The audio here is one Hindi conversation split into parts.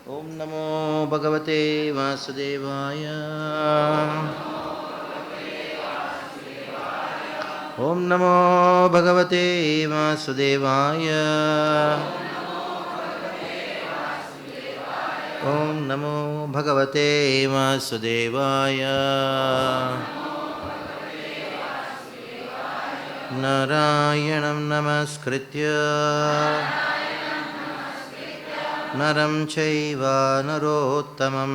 ओम नमो भगवते वासुदेवाय। ओम नमो भगवते वासुदेवाय। ओम नमो भगवते वासुदेवाय। नारायणं नमस्कृत्य नरं चैव नरोत्तमं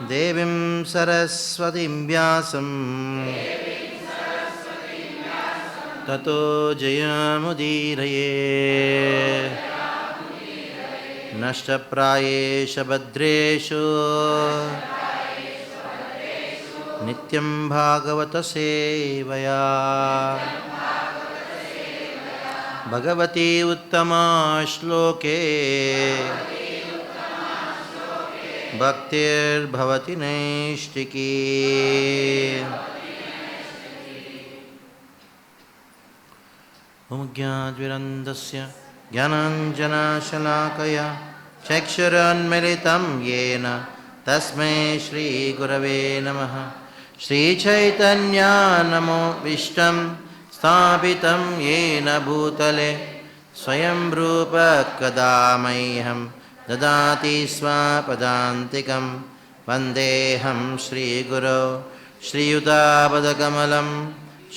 देवीं सरस्वतीं व्यासं ततो जयमुदीरये। नष्टप्रायेषु भद्रेषु नित्यं भागवत सेवया भगवती उत्तमा श्लोके भक्तिर्भवति नैष्टिकी। ओम ज्ञानविरन्दस्य ज्ञानाञ्जनशलाकया चक्षुरुन्मीलितं येन तस्मै श्रीगुरवे नमः। श्रीचैतन्यनामोऽभीष्टं स्थापितं येन भूतले स्वयं रूप कदा मह्यं ददाति स्वपदान्तिकं। वन्देऽहं श्रीगुरो श्रीयुतापदकमलं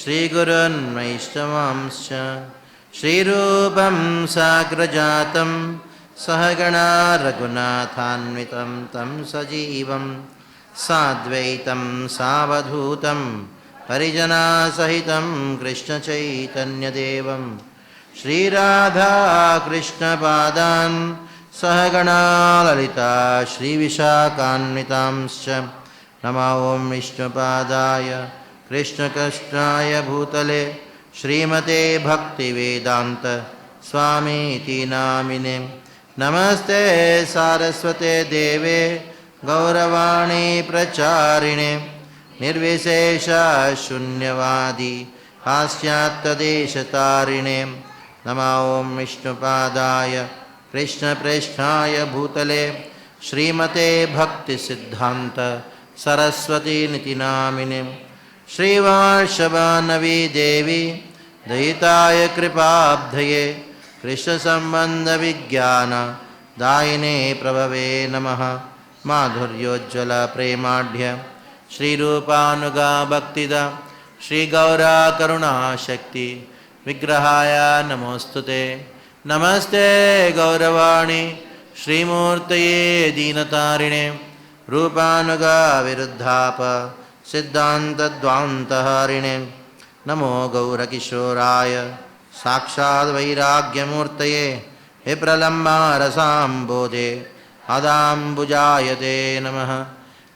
श्रीगुरुन्वैष्णवांश्च श्रीरूपं साग्रजातं सहगणा रघुनाथान्वितं तं सजीवं साद्वैतं सावधूतं परिजनसहितं कृष्णचैतन्यदेवं श्रीराधाकृष्णपादान् सहगणा ललिता श्रीविशाखान्वितांश्च नमो ॐ विष्णुपादाय कृष्णकृष्णाय भूतले श्रीमते भक्तिवेदान्त स्वामीति नामिने। नमस्ते सारस्वते देवे गौरवाणी प्रचारिणे निर्विशेष शून्यवादी पाश्चात्यदेशतारिणे। नमो ॐ विष्णुपादाय कृष्णप्रेष्ठाय भूतले श्रीमते भक्तिसिद्धान्त सरस्वतीनिति नामिने। श्रीवार्षभानवी देवी दयिताय कृपाब्धये कृष्णसम्बन्धविज्ञान दायिने प्रभवे नमः। माधुर्योज्ज्वल प्रेमाढ्य श्रीरूपानुगा भक्तिदा श्रीगौरा करुणाशक्ति विग्रहाय नमोस्तुते। नमस्ते गौरवाणी श्रीमूर्तये दीनतारिणे रूपानुगा विरुद्धाप सिद्धान्तद्वान्तहारिणे। नमो गौरकिशोराय साक्षाद् वैराग्यमूर्तये विप्रलम्बारसाम्बोधे आदाम्बुजायते नमः।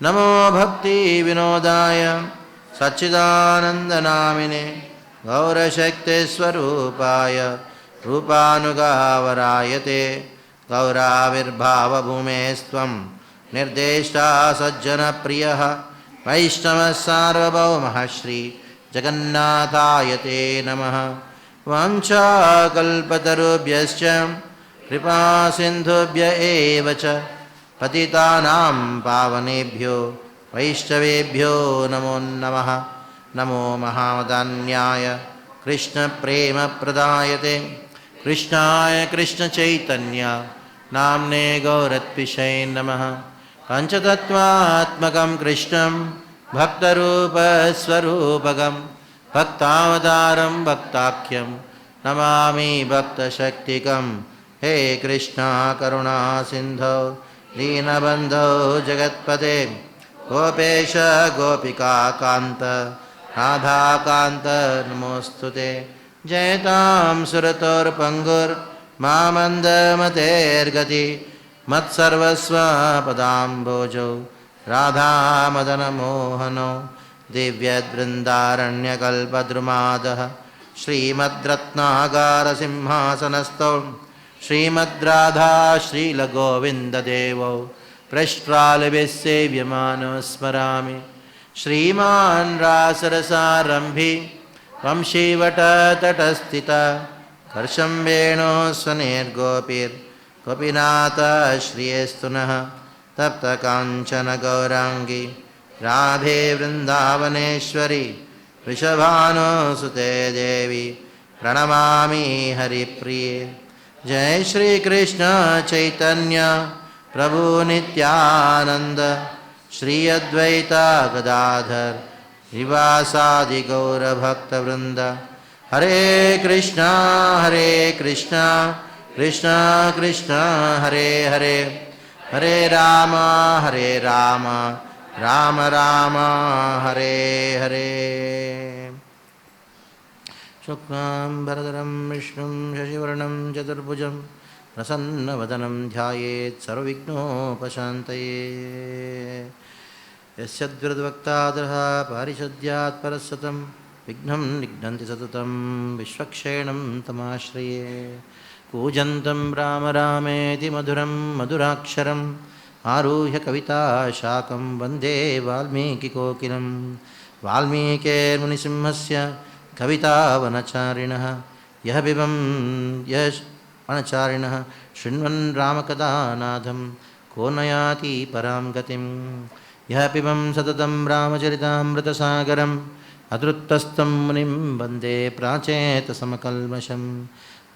नमो भक्तिविनोदाय सच्चिदानन्दनामिने गौरशक्तिस्वरूपाय रूपानुगावरायते। गौराविर्भावभूमेस्त्वं निर्देष्टा सज्जनप्रियः वैष्णवः सार्वभौमः श्री जगन्नाथाय ते नमः। वाञ्छाकल्पतरुभ्यश्च कृपासिन्धुभ्य एव च पतितानां पावनेभ्यो वैष्णवेभ्यो नमो नमः। नमो महावदान्याय कृष्णप्रेमप्रदायते कृष्णाय कृष्णचैतन्य नाम्ने गौरत्पिषे नमः। पञ्चतत्त्वात्मकं कृष्णं भक्तरूपस्वरूपकं भक्तावतारं भक्ताख्यं नमामि भक्तशक्तिकं। हे कृष्णा करुणा सिन्धो दीनबन्धो जगत्पते गोपेश गोपिकान्त राधाकान्त नमोऽस्तुते। जयतां सुरतोर्पङ्गुर्मामन्दमतेर्गति मत्सर्वस्वपदाम्भोजो राधामदनमोहनो दिव्यवृन्दारण्यकल्पद्रुमादः श्रीमद्रत्नागारसिंहासनस्थो श्रीमद्राधा श्रीलगोविन्ददेवो पृष्ठ्रालभिः सेव्यमानो स्मरामि। श्रीमान् रासरसारम्भि वंशीवटतटस्थिता कर्षं वेणोः स्वनिर्गोपीर् गोपीनाथ श्रियस्तु नः तप्तकाञ्चन गौराङ्गी राधे वृन्दावनेश्वरी वृषभानुसुते देवी प्रणमामि हरिप्रिये। जय श्री कृष्ण चैतन्य प्रभु नित्यानंद श्री अद्वैता गदाधर श्रीवासादि गौरभक्तवृंद। हरे कृष्णा कृष्णा कृष्णा हरे हरे, हरे राम राम राम हरे हरे। शुक्लांबरधरं विष्णुं शशिवर्णं चतुर्भुजं प्रसन्नवदनं ध्यायेत् सर्वविघ्नोपशान्तये। यस्य द्विर्वक्तादरः पारिषद्यात् परस्सतं विघ्नं निघ्नन्ति सततं विश्वक्षेणं तमाश्रये। कूजन्तं राम रामेति मधुरं मधुराक्षरम् आरुह्य कविताशाकं वन्दे वाल्मीकिकोकिलं। वाल्मीकिर्मुनिसिंहस्य कवितावनचारिणः यः वनचारिणः शृण्वन् रामकथानादं को न याति परां गतिं। यः पिबं सततं रामचरितामृतसागरम् अतृप्तस्तं मुनिं वन्दे प्राचेतसमकल्मषं।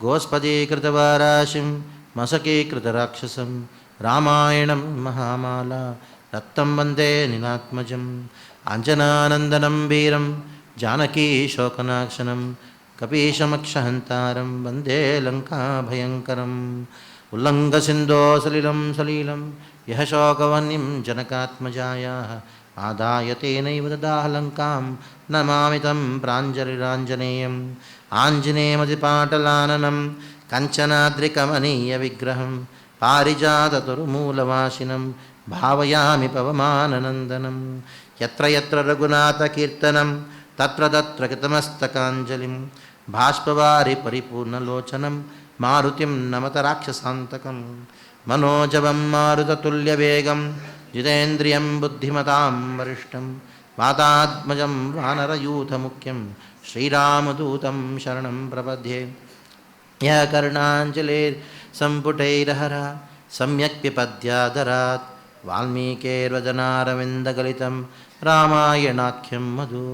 गोस्पदीकृतवाराशिं मशकीकृतराक्षसं रामायणं महामाला रक्तं वन्दे नीलात्मजम्। आञ्जनानन्दनं वीरं जानकीशोकनाशनं कपीशमक्षहन्तारं वन्दे लङ्काभयङ्करम्। उल्लङ्घसिन्धोः सलिलं यः शोकवह्निं जनकात्मजायाः आदाय तेनैव ददाह लङ्कां नमामि तं प्राञ्जलिराञ्जनेयम्। आञ्जनेयमतिपाटलाननं कञ्चनाद्रिकमनीयविग्रहं पारिजाततरुमूलवासिनं भावयामि पवमाननन्दनं। यत्र यत्र रघुनाथकीर्तनं तत्र तत्र कृतमस्तकाञ्जलिं बाष्पवारि परिपूर्णलोचनं मारुतिं नमत राक्षसान्तकं। मनोजवं मारुततुल्यवेगं जितेन्द्रियं बुद्धिमतां वरिष्ठं वातात्मजं वानरयूथमुख्यं श्रीरामदूतं शरणं प्रपद्ये। यः कर्णाञ्जलिर्सम्पुटैरहरा सम्यक् पिपद्यादरात् वाल्मीकेर्वदनारविन्दगलितं रामायणाख्यं मधु।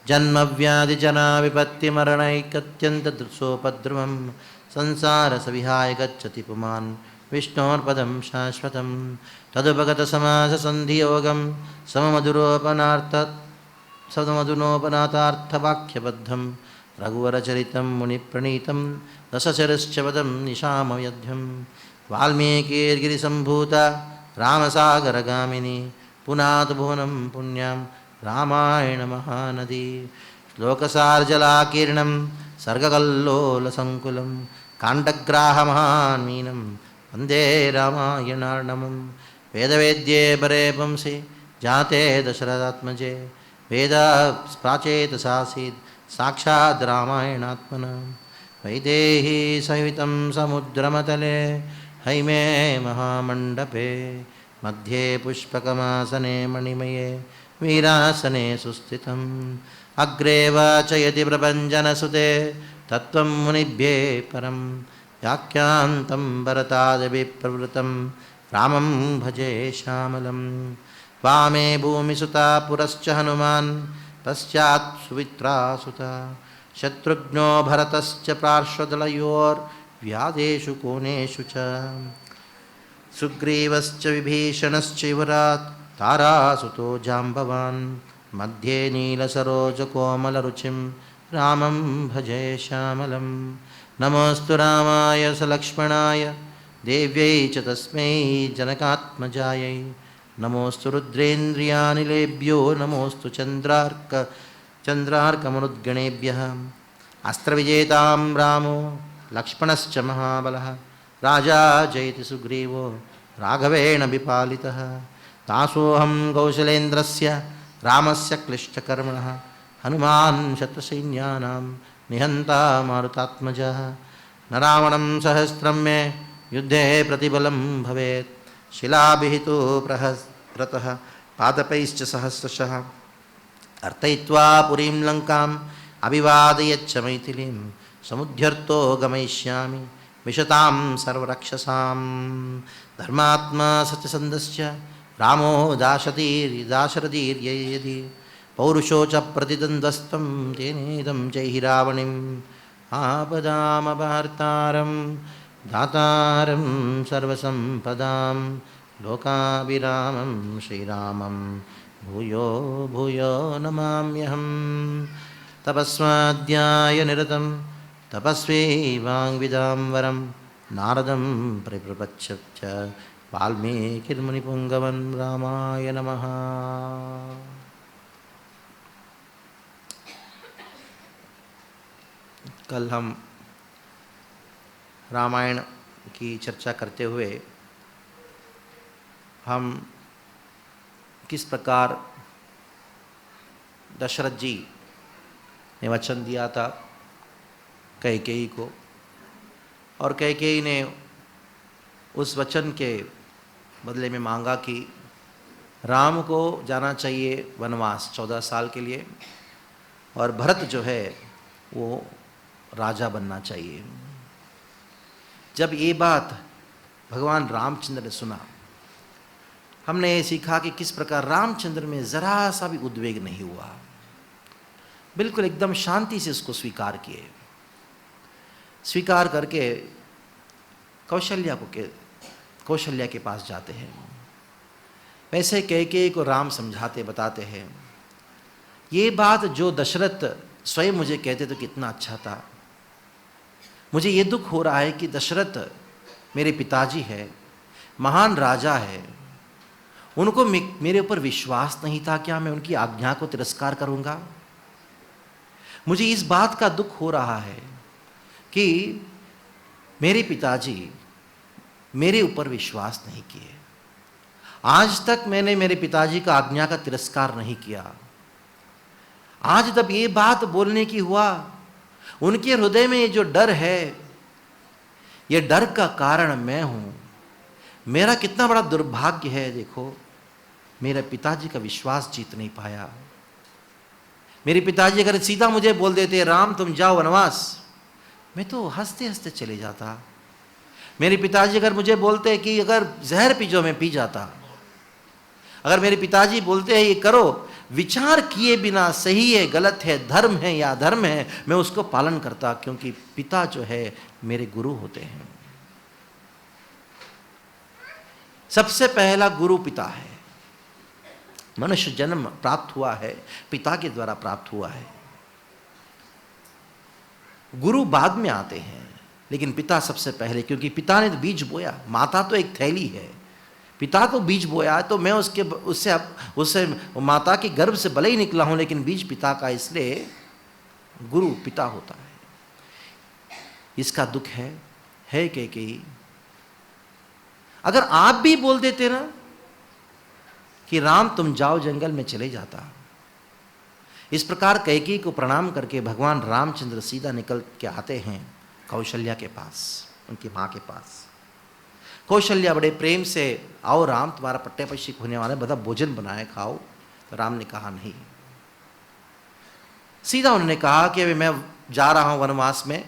जन्मव्याधिजनाविपत्तिमरणैकत्यन्तदृशोपद्रवं संसारसविहाय गच्छति पुमान् विष्णोर्पदं शाश्वतं। तदुपगतसमाससन्धियोगं सममधुनोपनाथार्थवाक्यबद्धं रघुवरचरितं मुनिप्रणीतं रसचरश्च वदं निशामयध्यं। वाल्मीकिर्गिरिसम्भूता रामसागरगामिनी पुनात् भुवनं पुण्यां रामायणमहानदी। श्लोकसारजलाकीर्णं सर्गकल्लोलसङ्कुलं काण्डग्राहमहान्मीनं वन्दे रामायणार्णवं। वेदवेद्ये परे पुंसि जाते दशरथात्मजे वेदप्राचेतसासीत् साक्षात् रामायणात्मना। वैदेही सहितं समुद्रमतले हैमे महामण्डपे मध्ये पुष्पकमासने मणिमये वीरासने सुस्थितम्। अग्रे वाचयति प्रपञ्चनसुते तत्त्वं मुनिभ्ये परं व्याख्यान्तं भरतादभिप्रवृतं रामं भजे श्यामलं। वामे भूमिसुता पुरश्च हनुमान् पश्चात् सुमित्रासुता शत्रुघ्नो भरतश्च पार्श्वदलयोर्व्यादेषु कोणेषु च। सुग्रीवश्च विभीषणश्च युवरात् तारासुतो जाम्बवान् मध्ये नीलसरोजकोमलरुचिं रामं भजे श्यामलं। नमोऽस्तु रामाय सलक्ष्मणाय देव्यै च तस्मै जनकात्मजायै। नमोऽस्तु रुद्रेन्द्रियानिलेभ्यो नमोऽस्तु चन्द्रार्कमरुद्गणेभ्यः। अस्त्रविजेतां रामो लक्ष्मणश्च महाबलः राजा जयति सुग्रीवो राघवेण विपालितः। दासोऽहं कौशलेन्द्रस्य रामस्य क्लिष्टकर्मणः हनुमान् शत्रुसैन्यानां निहन्ता मारुतात्मजः। न रावणं सहस्रं मे युद्धे प्रतिबलं भवेत् शिलाभिः तु प्रहरतः पादपैश्च सहस्रशः। अर्थयित्वा पुरीं लङ्काम् अभिवादयच्च मैथिलीं समुद्ध्यर्तो गमयिष्यामि विशतां सर्वरक्षसां धर्मात्मा सत्यसन्धश्च रामो दाशरथीर्ययति पौरुषो च प्रतिद्वन्द्वस्तं तेनेदं जहि रावणिम् आपदामपहर्तारं दातारं सर्वसम्पदां लोकाभिरामं श्रीरामं भूयो भूयो नमाम्यहम् तपस्वाध्याय निरतं तपस्वी वाङ्विदां वरं नारदं परिप्रपच्छ च वाल्मीकिर्मुनिपुङ्गवन् रामाय नमः। कल हम रामायण की चर्चा करते हुए हम किस प्रकार दशरथ जी ने वचन दिया था कैकेयी को, और कैकेयी ने उस वचन के बदले में मांगा कि राम को जाना चाहिए वनवास 14 साल के लिए, और भरत जो है वो राजा बनना चाहिए। जब ये बात भगवान रामचंद्र ने सुना, हमने ये सीखा कि किस प्रकार रामचंद्र में ज़रा सा भी उद्वेग नहीं हुआ, बिल्कुल एकदम शांति से उसको स्वीकार किए। स्वीकार करके कौशल्या के पास जाते हैं। वैसे कैकेयी को राम समझाते बताते हैं, ये बात जो दशरथ स्वयं मुझे कहते तो कितना अच्छा था। मुझे ये दुख हो रहा है कि दशरथ मेरे पिताजी है, महान राजा है, उनको मेरे ऊपर विश्वास नहीं था, क्या मैं उनकी आज्ञा को तिरस्कार करूंगा? मुझे इस बात का दुख हो रहा है कि मेरे पिताजी मेरे ऊपर विश्वास नहीं किए। आज तक मैंने मेरे पिताजी का आज्ञा का तिरस्कार नहीं किया। आज जब ये बात बोलने की हुआ, उनके हृदय में ये जो डर है, ये डर का कारण मैं हूं। मेरा कितना बड़ा दुर्भाग्य है। देखो, मेरे पिताजी का विश्वास जीत नहीं पाया। मेरे पिताजी अगर सीधा मुझे बोल देते राम तुम जाओ वनवास, मैं तो हंसते हंसते चले जाता। मेरे पिताजी अगर मुझे बोलते कि अगर जहर पी जाओ, मैं पी जाता। अगर मेरे पिताजी बोलते हैं ये करो, विचार किए बिना सही है गलत है, धर्म है या अधर्म है, मैं उसको पालन करता, क्योंकि पिता जो है मेरे गुरु होते हैं। सबसे पहला गुरु पिता है। मनुष्य जन्म प्राप्त हुआ है पिता के द्वारा प्राप्त हुआ है। गुरु बाद में आते हैं, लेकिन पिता सबसे पहले, क्योंकि पिता ने तो बीज बोया। माता तो एक थैली है, पिता तो बीज बोया, तो मैं उससे माता के गर्भ से भले ही निकला हूं, लेकिन बीज पिता का, इसलिए गुरु पिता होता है। इसका दुख है कि अगर आप भी बोल देते ना कि राम तुम जाओ, जंगल में चले जाता। इस प्रकार कैकेयी को प्रणाम करके भगवान रामचंद्र सीधा निकल के आते हैं कौशल्या के पास, उनकी माँ के पास। कौशल्या बड़े प्रेम से, आओ राम तुम्हारा पट्टाभिषेक होने वाला है, बता भोजन बनाए खाओ। तो राम ने कहा नहीं। सीधा उन्होंने कहा कि मैं जा रहा हूँ वनवास में,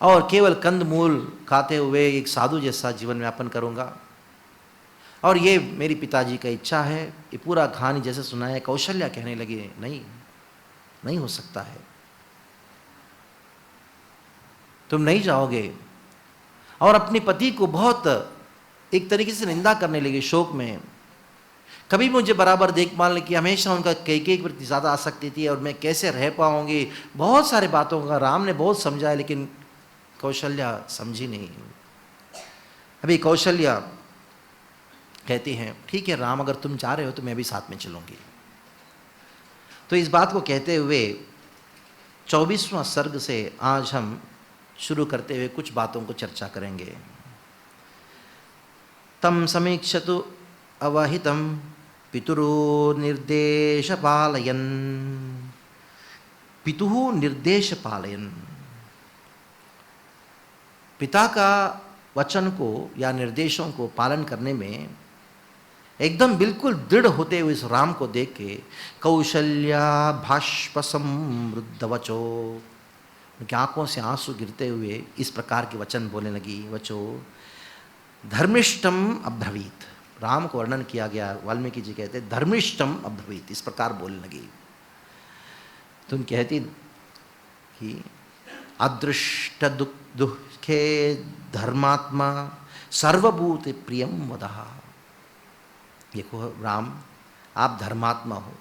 और केवल कंदमूल खाते हुए एक साधु जैसा जीवन यापन करूँगा, और ये मेरी पिताजी का इच्छा है। ये पूरा कहानी जैसे सुनाया। कौशल्या कहने लगी नहीं हो सकता है, तुम नहीं जाओगे। और अपने पति को बहुत एक तरीके से निंदा करने लगे शोक में। कभी मुझे बराबर देखभाल नहीं किया, हमेशा उनका कैकेयी के प्रति ज़्यादा आसक्ति थी, और मैं कैसे रह पाऊंगी। बहुत सारे बातों का राम ने बहुत समझाया, लेकिन कौशल्या समझी नहीं। अभी कौशल्या कहती हैं ठीक है राम, अगर तुम जा रहे हो तो मैं भी साथ में चलूंगी। तो इस बात को कहते हुए 24वां सर्ग से आज हम शुरू करते हुए कुछ बातों को चर्चा करेंगे। तम समीक्षतु अवहितं पितुरु निर्देश पालयन्। पितुः निर्देश पालयन्, पिता का वचन को या निर्देशों को पालन करने में एकदम बिल्कुल दृढ़ होते हुए इस राम को देख के कौशल्या भाष्प समृद्धवचो, उनकी आंखों से आंसू गिरते हुए इस प्रकार के वचन बोलने लगी, वचो धर्मिष्ठम अब्रवीत। राम को वर्णन किया गया, वाल्मीकि जी कहते धर्मिष्ठम अब्रवीत, इस प्रकार बोलने लगी। तुम कहती कि अदृष्ट दुखे धर्मात्मा सर्वभूत प्रियम वदः। देखो राम, आप धर्मात्मा हो,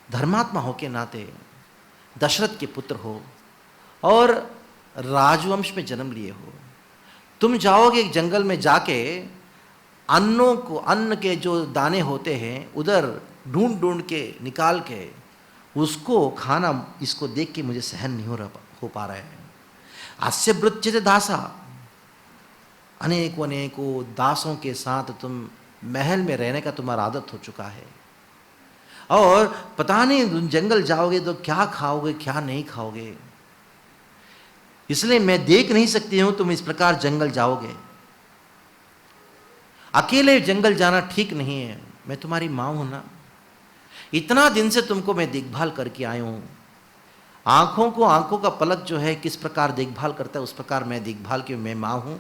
धर्मात्मा हो के नाते दशरथ के पुत्र हो और राजवंश में जन्म लिए हो। तुम जाओगे जंगल में, जाके अन्नों को, अन्न के जो दाने होते हैं उधर ढूंढ ढूंढ के निकाल के उसको खाना, इसको देख के मुझे सहन नहीं हो पा रहा है। अस्य वृच्यते दासा, अनेकों अनेकों दासों के साथ तुम महल में रहने का तुम्हारा आदत हो चुका है, और पता नहीं तुम जंगल जाओगे तो क्या खाओगे क्या नहीं खाओगे, इसलिए मैं देख नहीं सकती हूं तुम इस प्रकार जंगल जाओगे। अकेले जंगल जाना ठीक नहीं है, मैं तुम्हारी माँ हूं ना, इतना दिन से तुमको मैं देखभाल करके आई हूं। आंखों का पलक जो है किस प्रकार देखभाल करता है उस प्रकार मैं देखभाल की मैं माँ हूं।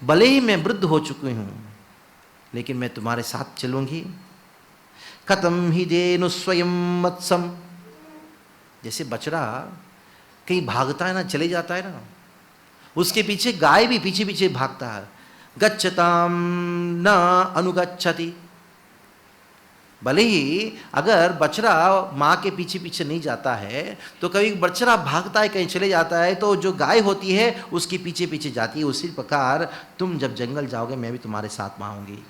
भले ही मैं वृद्ध हो चुकी हूं लेकिन मैं तुम्हारे साथ चलूंगी। कथम ही देनु स्वयं मत्सम, जैसे बछड़ा कहीं भागता है ना, चले जाता है ना, उसके पीछे गाय भी पीछे पीछे भागता है। गच्छताम न अनुगच्छति, भले ही अगर बछड़ा माँ के पीछे पीछे नहीं जाता है तो कभी बछड़ा भागता है कहीं चले जाता है तो जो गाय होती है उसके पीछे पीछे जाती है। उसी प्रकार तुम जब जंगल जाओगे मैं भी तुम्हारे साथ में आऊंगी।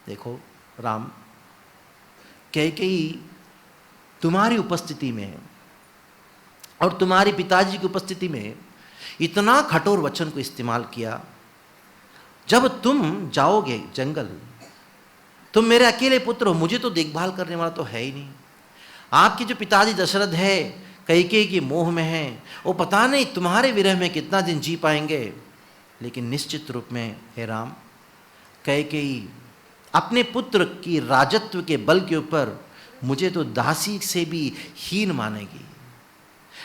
देखो राम, कैकेयी तुम्हारी उपस्थिति में और तुम्हारे पिताजी की उपस्थिति में इतना कठोर वचन को इस्तेमाल किया। जब तुम जाओगे जंगल, तुम मेरे अकेले पुत्र हो, मुझे तो देखभाल करने वाला तो है ही नहीं। आपके जो पिताजी दशरथ है कैकेयी के मोह में है, वो पता नहीं तुम्हारे विरह में कितना दिन जी पाएंगे। लेकिन निश्चित रूप में हे राम, कैकेयी अपने पुत्र की राजत्व के बल के ऊपर मुझे तो दासी से भी हीन मानेगी,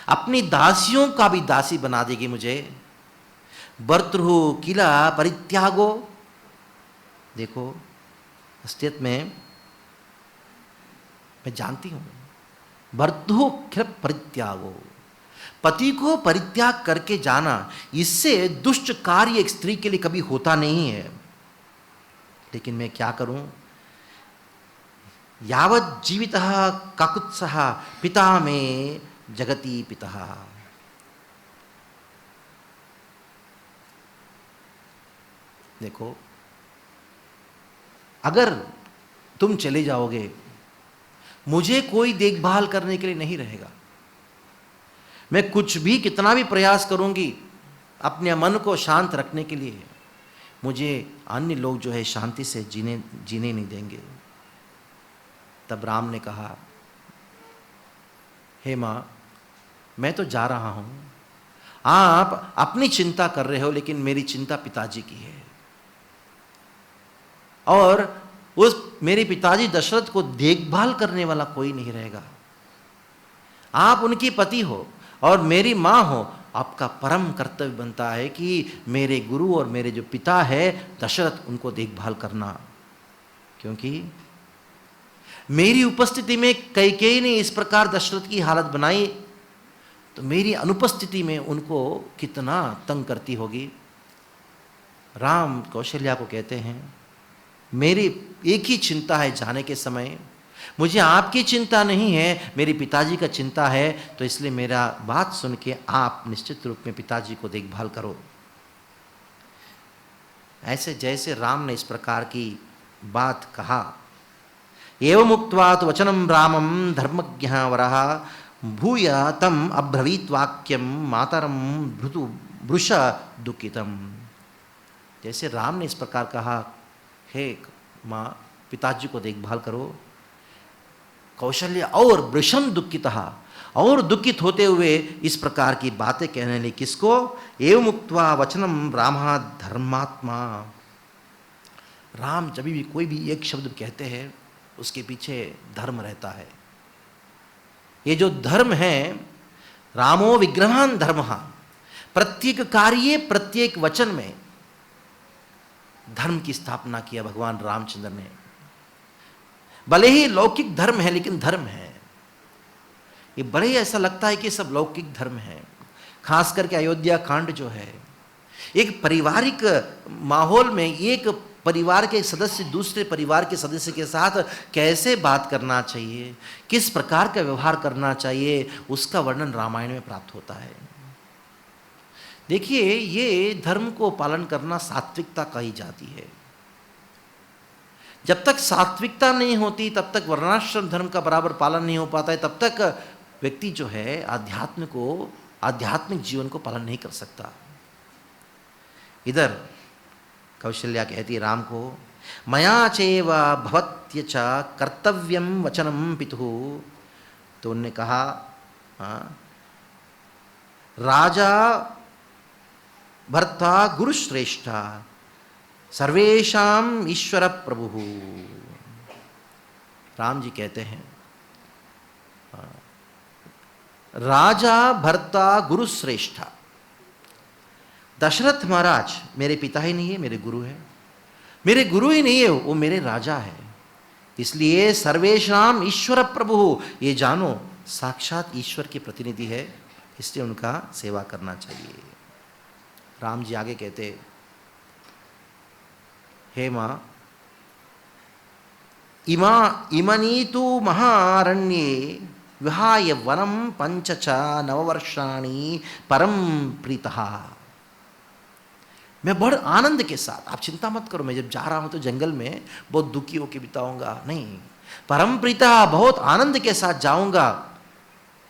अपनी दासियों का भी दासी बना देगी मुझे। भर्तृ किला परित्यागो, देखो असलियत में मैं जानती हूं, भर्तृ किला परित्यागो, पति को परित्याग करके जाना, इससे दुष्ट कार्य एक स्त्री के लिए कभी होता नहीं है। लेकिन मैं क्या करूं, यावत् जीवितः काकुत्सः पिता में जगती पिता। देखो अगर तुम चले जाओगे मुझे कोई देखभाल करने के लिए नहीं रहेगा। मैं कुछ भी कितना भी प्रयास करूंगी अपने मन को शांत रखने के लिए, मुझे अन्य लोग जो है शांति से जीने नहीं देंगे। तब राम ने कहा, हे माँ, मैं तो जा रहा हूं, आप अपनी चिंता कर रहे हो लेकिन मेरी चिंता पिताजी की है, और उस मेरे पिताजी दशरथ को देखभाल करने वाला कोई नहीं रहेगा। आप उनकी पति हो और मेरी माँ हो, आपका परम कर्तव्य बनता है कि मेरे गुरु और मेरे जो पिता है दशरथ, उनको देखभाल करना। क्योंकि मेरी उपस्थिति में कैकेयी ने इस प्रकार दशरथ की हालत बनाई तो मेरी अनुपस्थिति में उनको कितना तंग करती होगी। राम कौशल्या को कहते हैं, मेरी एक ही चिंता है जाने के समय, मुझे आपकी चिंता नहीं है, मेरे पिताजी का चिंता है। तो इसलिए मेरा बात सुन के आप निश्चित रूप में पिताजी को देखभाल करो। ऐसे जैसे राम ने इस प्रकार की बात कहा, एवं उक्त्वा तु वचनम रामम धर्मज्ञः वरः भूय तम अब्रवीत वाक्यम मातरम वृष दुखितम। जैसे राम ने इस प्रकार कहा, हे माँ, पिताजी को देखभाल करो, कौशल्या और वृषम दुखितः, और दुखित होते हुए इस प्रकार की बातें कहने लगी। किसको? एवं उक्त्वा वचनम रामः धर्मात्मा। राम जब भी कोई भी एक शब्द कहते हैं उसके पीछे धर्म रहता है। ये जो धर्म है, रामो विग्रहान धर्म, प्रत्येक कार्य प्रत्येक वचन में धर्म की स्थापना किया भगवान रामचंद्र ने। भले ही लौकिक धर्म है लेकिन धर्म है। ये बड़े ही ऐसा लगता है कि सब लौकिक धर्म है। खास करके अयोध्या कांड जो है, एक पारिवारिक माहौल में एक परिवार के सदस्य दूसरे परिवार के सदस्य के साथ कैसे बात करना चाहिए, किस प्रकार का व्यवहार करना चाहिए, उसका वर्णन रामायण में प्राप्त होता है। देखिए, ये धर्म को पालन करना सात्विकता कही जाती है। जब तक सात्विकता नहीं होती तब तक वर्णाश्रम धर्म का बराबर पालन नहीं हो पाता है, तब तक व्यक्ति जो है आध्यात्मिक जीवन को पालन नहीं कर सकता। इधर कौशल्या कहती राम को, मया चैव भवत्य च कर्तव्यम वचनम पितुः। तो उनने कहा, राजा भर्ता गुरुश्रेष्ठा सर्वेषां ईश्वर प्रभुः। राम जी कहते हैं, राजा भर्ता गुरुश्रेष्ठा। दशरथ महाराज मेरे पिता ही नहीं है, मेरे गुरु है। मेरे गुरु ही नहीं है, वो मेरे राजा है। इसलिए सर्वेषां ईश्वर प्रभु, ये जानो साक्षात ईश्वर के प्रतिनिधि है, इसलिए उनका सेवा करना चाहिए। राम जी आगे कहते, हे मां, इमनी तु महारण्ये विहाय वनम पंचच नववर्षाणि परम प्रीतः। मैं बड़ आनंद के साथ, आप चिंता मत करो, मैं जब जा रहा हूं तो जंगल में बहुत दुखी होकर बिताऊंगा नहीं, परम प्रीतः बहुत आनंद के साथ जाऊंगा।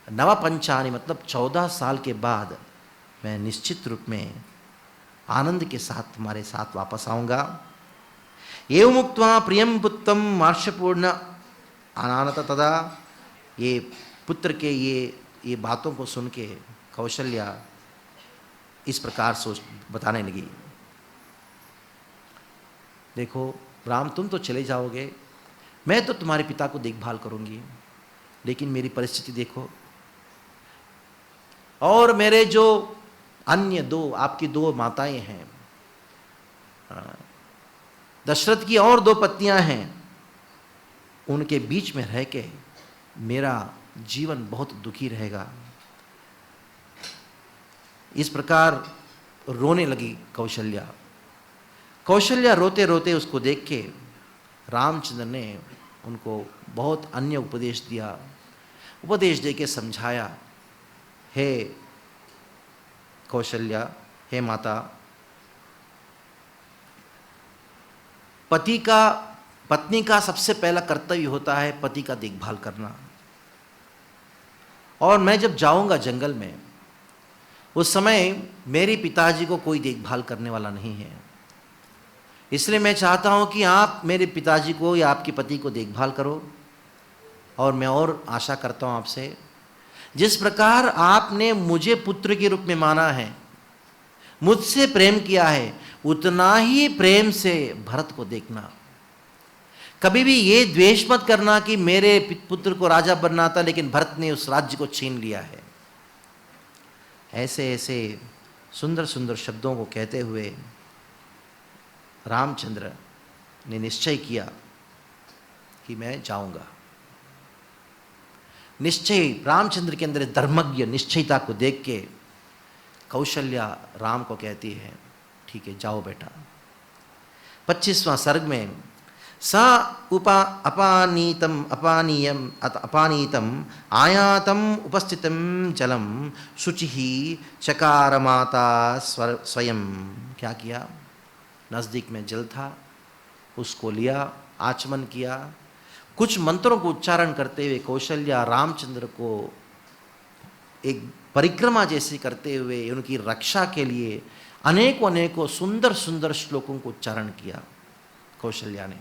नव पंचानी मतलब 14 साल के बाद मैं निश्चित रूप में आनंद के साथ तुम्हारे साथ वापस आऊंगा। एवं मुक्त्वा प्रियम पुत्रम मार्शपूर्ण अनानत तदा। ये पुत्र के ये बातों को सुन के कौशल्या इस प्रकार सोच बताने लगी, देखो राम, तुम तो चले जाओगे, मैं तो तुम्हारे पिता को देखभाल करूंगी, लेकिन मेरी परिस्थिति देखो, और मेरे जो अन्य आपकी दो माताएं हैं, दशरथ की और 2 पत्नियां हैं, उनके बीच में रह के मेरा जीवन बहुत दुखी रहेगा। इस प्रकार रोने लगी कौशल्या। कौशल्या रोते रोते उसको देख के रामचंद्र ने उनको बहुत अन्य उपदेश दिया। उपदेश दे के समझाया, हे कौशल्या, हे माता, पत्नी का सबसे पहला कर्तव्य होता है पति का देखभाल करना। और मैं जब जाऊंगा जंगल में, उस समय मेरे पिताजी को कोई देखभाल करने वाला नहीं है, इसलिए मैं चाहता हूं कि आप मेरे पिताजी को या आपके पति को देखभाल करो। और मैं और आशा करता हूं आपसे, जिस प्रकार आपने मुझे पुत्र के रूप में माना है, मुझसे प्रेम किया है, उतना ही प्रेम से भरत को देखना। कभी भी ये द्वेष मत करना कि मेरे पुत्र को राजा बनना था लेकिन भरत ने उस राज्य को छीन लिया है। ऐसे ऐसे सुंदर सुंदर शब्दों को कहते हुए रामचंद्र ने निश्चय किया कि मैं जाऊंगा। निश्चय, रामचंद्र के अंदर धर्मज्ञ निश्चयता को देख के कौशल्या राम को कहती है, ठीक है, जाओ बेटा। 25वां सर्ग में, सा अपानीतम आयातम उपस्थितम जलम शुचिः चकार माता स्वयं। क्या किया? नज़दीक में जल था, उसको लिया, आचमन किया, कुछ मंत्रों को उच्चारण करते हुए कौशल्या रामचंद्र को एक परिक्रमा जैसी करते हुए उनकी रक्षा के लिए अनेकों अनेकों सुंदर सुंदर श्लोकों को उच्चारण किया कौशल्या ने।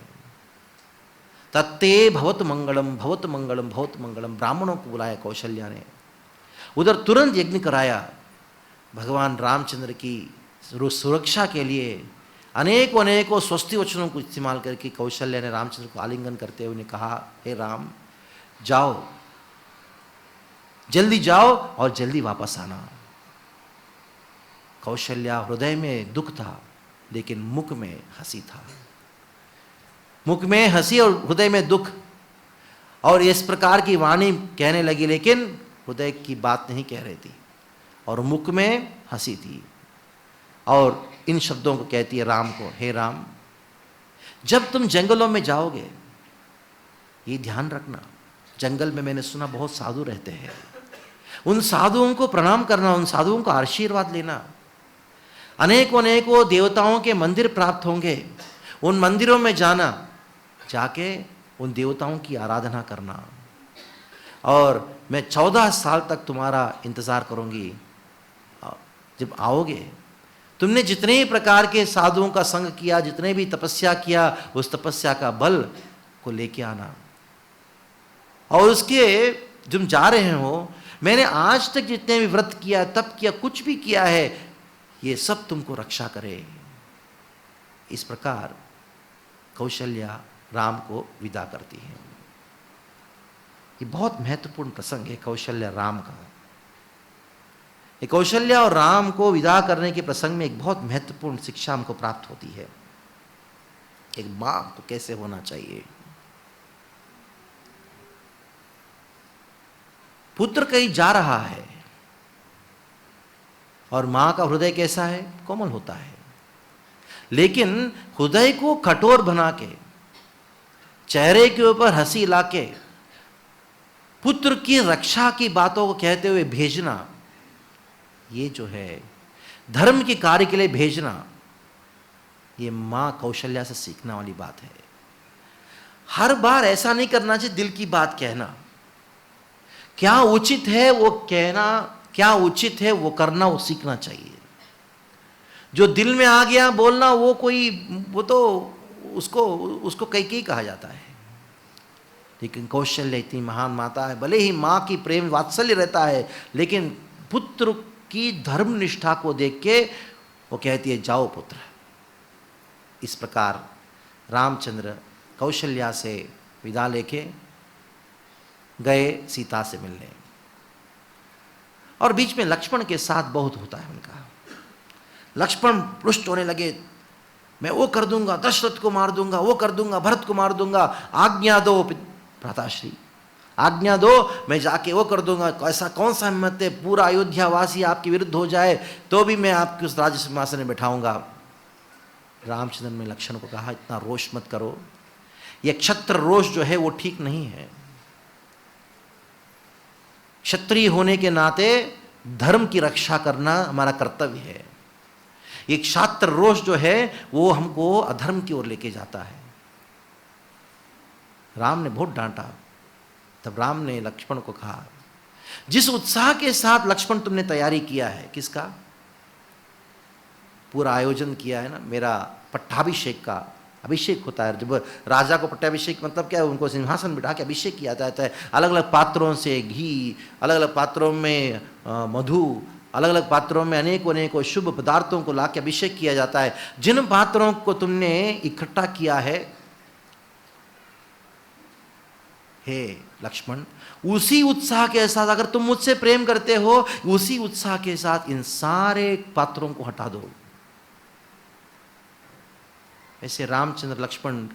तत्ते भवत मंगलम भवत मंगलम भवत मंगलम, ब्राह्मणों को बुलाया कौशल्या ने। उधर तुरंत यज्ञ कराया। भगवान रामचंद्र की सुरक्षा के लिए अनेकों अनेकों स्वस्ति वचनों को इस्तेमाल करके कौशल्या ने रामचंद्र को आलिंगन करते हुए ने कहा, हे राम, जाओ, जल्दी जाओ और जल्दी वापस आना। कौशल्या हृदय में दुख था लेकिन मुख में हंसी था। मुख में हंसी और हृदय में दुख, और इस प्रकार की वाणी कहने लगी लेकिन हृदय की बात नहीं कह रही थी और मुख में हंसी थी। और इन शब्दों को कहती है राम को, हे राम, जब तुम जंगलों में जाओगे ये ध्यान रखना, जंगल में मैंने सुना बहुत साधु रहते हैं, उन साधुओं को प्रणाम करना, उन साधुओं का आशीर्वाद लेना। अनेकों अनेकों देवताओं के मंदिर प्राप्त होंगे, उन मंदिरों में जाना, जाके उन देवताओं की आराधना करना। और मैं 14 साल तक तुम्हारा इंतज़ार करूंगी। जब आओगे, तुमने जितने ही प्रकार के साधुओं का संग किया, जितने भी तपस्या किया, उस तपस्या का बल को लेके आना। और उसके तुम जा रहे हो, मैंने आज तक जितने भी व्रत किया, तप किया, कुछ भी किया है, ये सब तुमको रक्षा करे। इस प्रकार कौशल्या राम को विदा करती है। ये बहुत महत्वपूर्ण प्रसंग है कौशल्या राम का। ये कौशल्या और राम को विदा करने के प्रसंग में एक बहुत महत्वपूर्ण शिक्षा हमको प्राप्त होती है, एक मां को कैसे होना चाहिए। पुत्र कहीं जा रहा है और मां का हृदय कैसा है, कोमल होता है, लेकिन हृदय को कठोर बना के, चेहरे के ऊपर हंसी लाके, पुत्र की रक्षा की बातों को कहते हुए भेजना, ये जो है धर्म के कार्य के लिए भेजना, ये मां कौशल्या से सीखने वाली बात है। हर बार ऐसा नहीं करना चाहिए, दिल की बात कहना, क्या उचित है वो कहना, क्या उचित है वो करना, वो सीखना चाहिए। जो दिल में आ गया बोलना, वो तो उसको कई कहा जाता है। लेकिन कौशल्या इतनी महान माता है, भले ही मां की प्रेम वात्सल्य रहता है, लेकिन पुत्र की धर्म निष्ठा को देख के वो कहती है, जाओ पुत्र। इस प्रकार रामचंद्र कौशल्या से विदा लेके गए सीता से मिलने, और बीच में लक्ष्मण के साथ बहुत होता है उनका। लक्ष्मण रुष्ट होने लगे, मैं वो कर दूंगा, दशरथ को मार दूंगा, वो कर दूंगा, भरत को मार दूंगा, आज्ञा दो भ्राताश्री, आज्ञा दो, मैं जाके वो कर दूंगा। ऐसा कौन सा हिम्मत है, पूरा अयोध्यावासी आपके विरुद्ध हो जाए तो भी मैं आपके उस राज्य सिंहासन में बैठाऊंगा। रामचंद्र ने लक्ष्मण को कहा, इतना रोष मत करो, ये क्षत्र रोष जो है वो ठीक नहीं है। क्षत्रिय होने के नाते धर्म की रक्षा करना हमारा कर्तव्य है। ये क्षात्र रोष जो है वो हमको अधर्म की ओर लेके जाता है। राम ने बहुत डांटा। तब राम ने लक्ष्मण को कहा, जिस उत्साह के साथ लक्ष्मण तुमने तैयारी किया है, किसका पूरा आयोजन किया है ना, मेरा पट्टाभिषेक का, अभिषेक होता है जब राजा को, पट्टाभिषेक मतलब क्या है, उनको सिंहासन बिठा के अभिषेक किया जाता है। अलग अलग पात्रों से घी, अलग अलग पात्रों में मधु, अलग अलग पात्रों में अनेकों शुभ पदार्थों को ला के अभिषेक किया जाता है। जिन पात्रों को तुमने इकट्ठा किया है, हे लक्ष्मण, उसी उत्साह के साथ, अगर तुम मुझसे प्रेम करते हो, उसी उत्साह के साथ इन सारे पात्रों को हटा दो। ऐसे रामचंद्र लक्ष्मण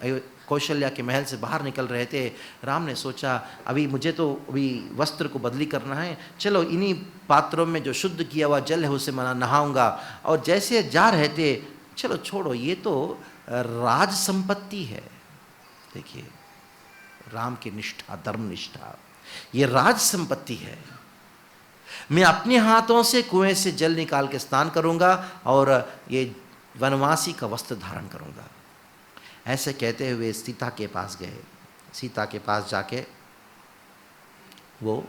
कौशल्या के महल से बाहर निकल रहे थे। राम ने सोचा, अभी मुझे तो अभी वस्त्र को बदली करना है, चलो इन्हीं पात्रों में जो शुद्ध किया हुआ जल है उसे मैं नहाऊंगा। और जैसे जा रहे थे, चलो छोड़ो, ये तो राज संपत्ति है। देखिए राम की निष्ठा, धर्म निष्ठा, ये राज संपत्ति है। मैं अपने हाथों से कुएं से जल निकाल के स्नान करूंगा और ये वनवासी का वस्त्र धारण करूंगा। ऐसे कहते हुए सीता के पास गए। सीता के पास जाके वो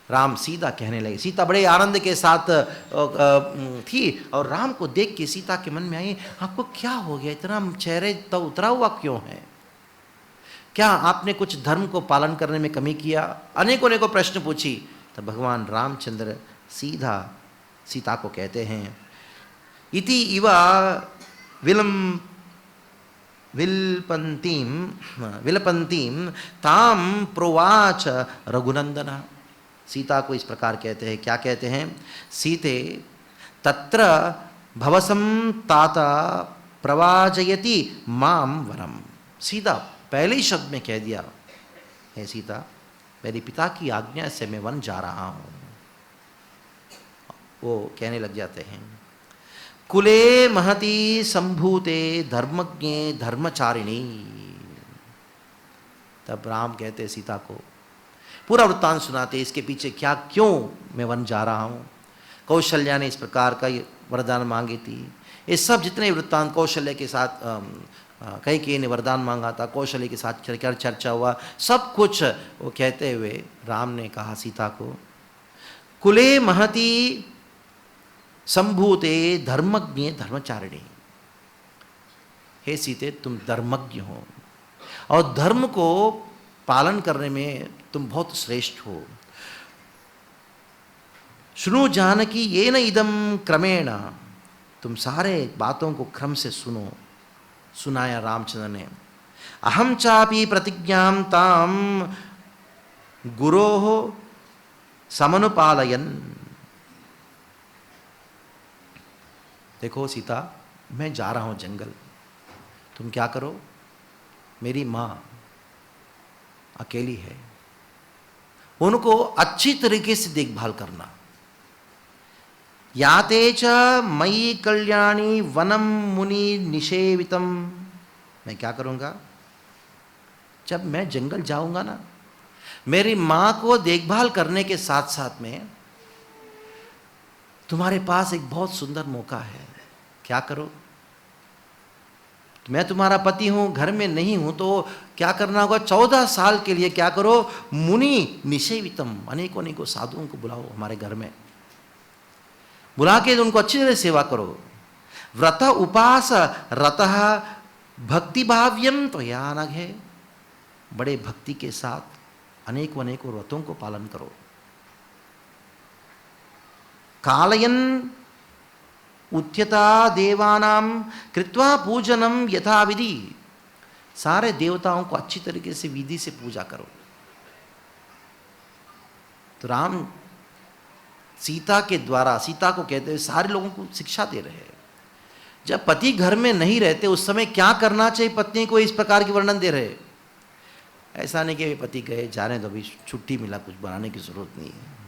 राम सीधा कहने लगे। सीता बड़े आनंद के साथ थी और राम को देख के सीता के मन में आई, आपको क्या हो गया, इतना चेहरे तो उतरा हुआ क्यों है, क्या आपने कुछ धर्म को पालन करने में कमी किया? अनेकों प्रश्न पूछी। तब भगवान रामचंद्र सीधा सीता को कहते हैं, इति इवा विलपंतीम ताम प्रोवाच रघुनंदना। सीता को इस प्रकार कहते हैं, क्या कहते हैं? सीते तत्र भवसं ताता प्रवाजयति माम वरम। सीता पहले ही शब्द में कह दिया, है सीता मेरे पिता की आज्ञा से मैं वन जा रहा हूँ। वो कहने लग जाते हैं, कुले महती संभूते धर्मज्ञे धर्मचारिणी। तब राम कहते सीता को पूरा वृत्तांत सुनाते, इसके पीछे क्या, क्यों मैं वन जा रहा हूँ। कौशल्या ने इस प्रकार का वरदान मांगी थी। ये सब जितने वृत्तांत कौशल्य के साथ कैकेयी ने वरदान मांगा था, कौशल्य के साथ क्या चर्चा हुआ, सब कुछ वो कहते हुए राम ने कहा सीता को, कुले महती संभूते धर्मज्ञ धर्मचारिणी। हे सीते तुम धर्मज्ञ हो और धर्म को पालन करने में तुम बहुत श्रेष्ठ हो। शुनु जानकी ये न इदम क्रमेण, तुम सारे बातों को क्रम से सुनो। सुनाया रामचंद्र ने। अहम चापि प्रतिज्ञां ताम गुरोः समनुपालयन्। देखो सीता, मैं जा रहा हूं जंगल, तुम क्या करो, मेरी माँ अकेली है, उनको अच्छी तरीके से देखभाल करना। याते च मयि कल्याणी वनम मुनि निषेवितम। मैं क्या करूँगा, जब मैं जंगल जाऊँगा ना, मेरी माँ को देखभाल करने के साथ साथ में तुम्हारे पास एक बहुत सुंदर मौका है। क्या करो, मैं तुम्हारा पति हूँ, घर में नहीं हूँ, तो क्या करना होगा, 14 साल के लिए क्या करो, मुनि निषेवितम, अनेकों अनेकों साधुओं को बुलाओ हमारे घर में, बुला के उनको अच्छी तरह सेवा करो। व्रत उपास रतः भक्ति भाव्यम तो या नग है, बड़े भक्ति के साथ अनेकों अनेकों व्रतों को पालन करो। कालयन उच्यता देवानां कृत्वा पूजनम यथा विधि। सारे देवताओं को अच्छी तरीके से विधि से पूजा करो। तो राम सीता के द्वारा, सीता को कहते हुए सारे लोगों को शिक्षा दे रहे हैं। जब पति घर में नहीं रहते उस समय क्या करना चाहिए पत्नी को, इस प्रकार की वर्णन दे रहे। ऐसा नहीं कि पति गए, जाने दो, अभी छुट्टी मिला, कुछ बनाने की जरूरत नहीं है।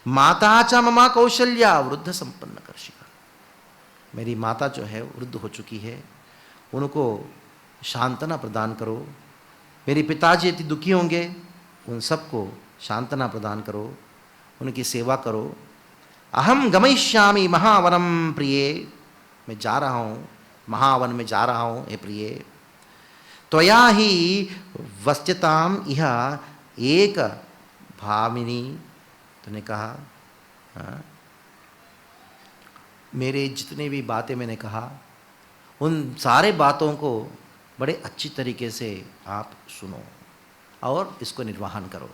माता च ममा कौशल्या वृद्ध संपन्न कर्षिका। मेरी माता जो है वृद्ध हो चुकी है, उनको शांतना प्रदान करो। मेरे पिताजी यदि दुखी होंगे, उन सबको शांतना प्रदान करो, उनकी सेवा करो। अहम गमयिष्यामि महावनम प्रिये। मैं जा रहा हूँ, महावन में जा रहा हूँ हे प्रिय। त्वया ही वस्त्यताम इह एक भामिनी। तूने कहा, हाँ, मेरे जितने भी बातें मैंने कहा, उन सारे बातों को बड़े अच्छी तरीके से आप सुनो और इसको निर्वाहन करो।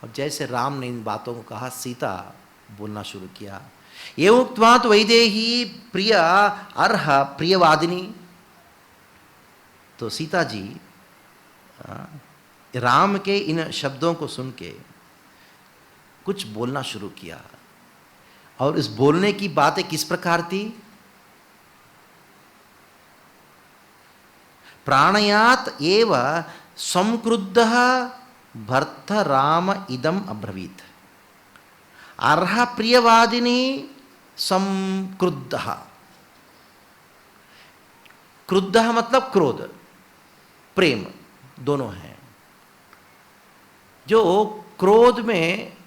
और जैसे राम ने इन बातों को कहा, सीता बोलना शुरू किया, ये उक्त्वा तो वैदेही प्रिय अर्ह प्रियवादिनी। तो सीता जी राम के इन शब्दों को सुन के कुछ बोलना शुरू किया। और इस बोलने की बातें किस प्रकार थी? प्राणयात एव संक्रुद्धः भर्त राम इदम अब्रवीत। अर्ह प्रियवादिनी संक्रुद्धः। क्रुद्धः मतलब क्रोध, प्रेम दोनों हैं। जो क्रोध में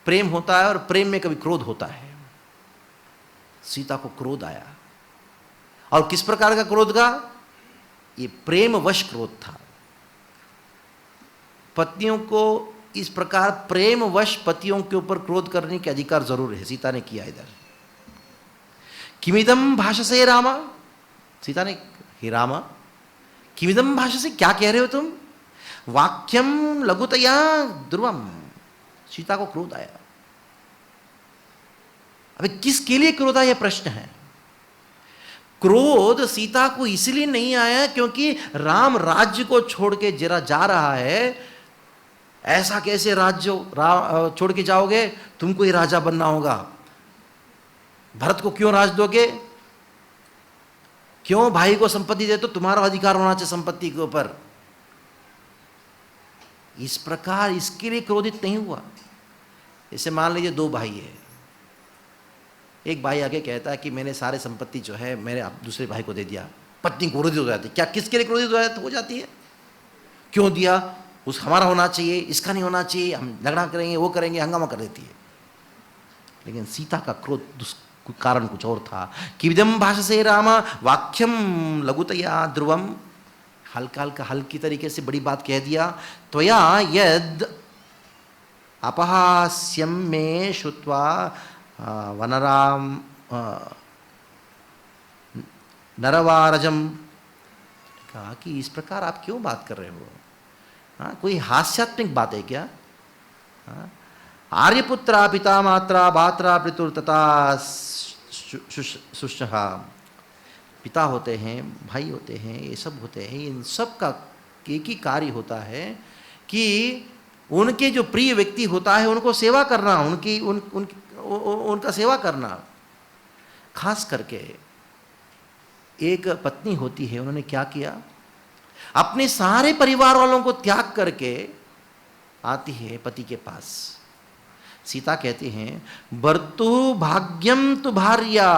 प्रेम होता है और प्रेम में कभी क्रोध होता है। सीता को क्रोध आया, और किस प्रकार का क्रोध का? ये प्रेमवश क्रोध था। पत्नियों को इस प्रकार प्रेमवश पतियों के ऊपर क्रोध करने के अधिकार जरूर है। सीता ने किया इधर। किमिदम भाषसे राम। सीता ने, हे राम, किमिदम भाषसे, क्या कह रहे हो तुम? वाक्यम लघुतया ध्रुवम। सीता को क्रोध आया। अबे किसके लिए क्रोध आया, यह प्रश्न है। क्रोध सीता को इसलिए नहीं आया क्योंकि राम राज्य को छोड़ के जरा जा रहा है, ऐसा कैसे राज्य छोड़ के जाओगे, तुमको ही राजा बनना होगा, भरत को क्यों राज दोगे, क्यों भाई को संपत्ति दे, तो तुम्हारा अधिकार होना चाहिए संपत्ति के ऊपर। इस प्रकार इसके लिए क्रोधित नहीं हुआ। जैसे मान लीजिए दो भाई है, एक भाई आगे कहता है कि मैंने सारे संपत्ति जो है मेरे दूसरे भाई को दे दिया, पत्नी क्रोधित हो जाती है। क्या किसके लिए क्रोधित हो जाती है, क्यों दिया, उस हमारा होना चाहिए, इसका नहीं होना चाहिए, हम झगड़ा करेंगे, वो करेंगे, हंगामा कर देती है। लेकिन सीता का क्रोध कारण कुछ और था। किविदम भाषसे राम वाक्यम लघुतया ध्रुवम, हल्का हल्का हल्की तरीके से बड़ी बात कह दिया। त्वया यद अपहास्यम में श्रुत्वा वनराम नरवारजम, कहा कि इस प्रकार आप क्यों बात कर रहे हो, हाँ कोई हास्यात्मक बात है क्या। हाँ? आर्यपुत्रा पिता मात्रा भात्रा पितुर तथा सुष्ठा, पिता होते हैं, भाई होते हैं, ये सब होते हैं, इन सब का एक ही कार्य होता है कि उनके जो प्रिय व्यक्ति होता है उनको सेवा करना, उनका सेवा करना। खास करके एक पत्नी होती है, उन्होंने क्या किया, अपने सारे परिवार वालों को त्याग करके आती है पति के पास। सीता कहती हैं बर्तु भाग्यम तु भार्या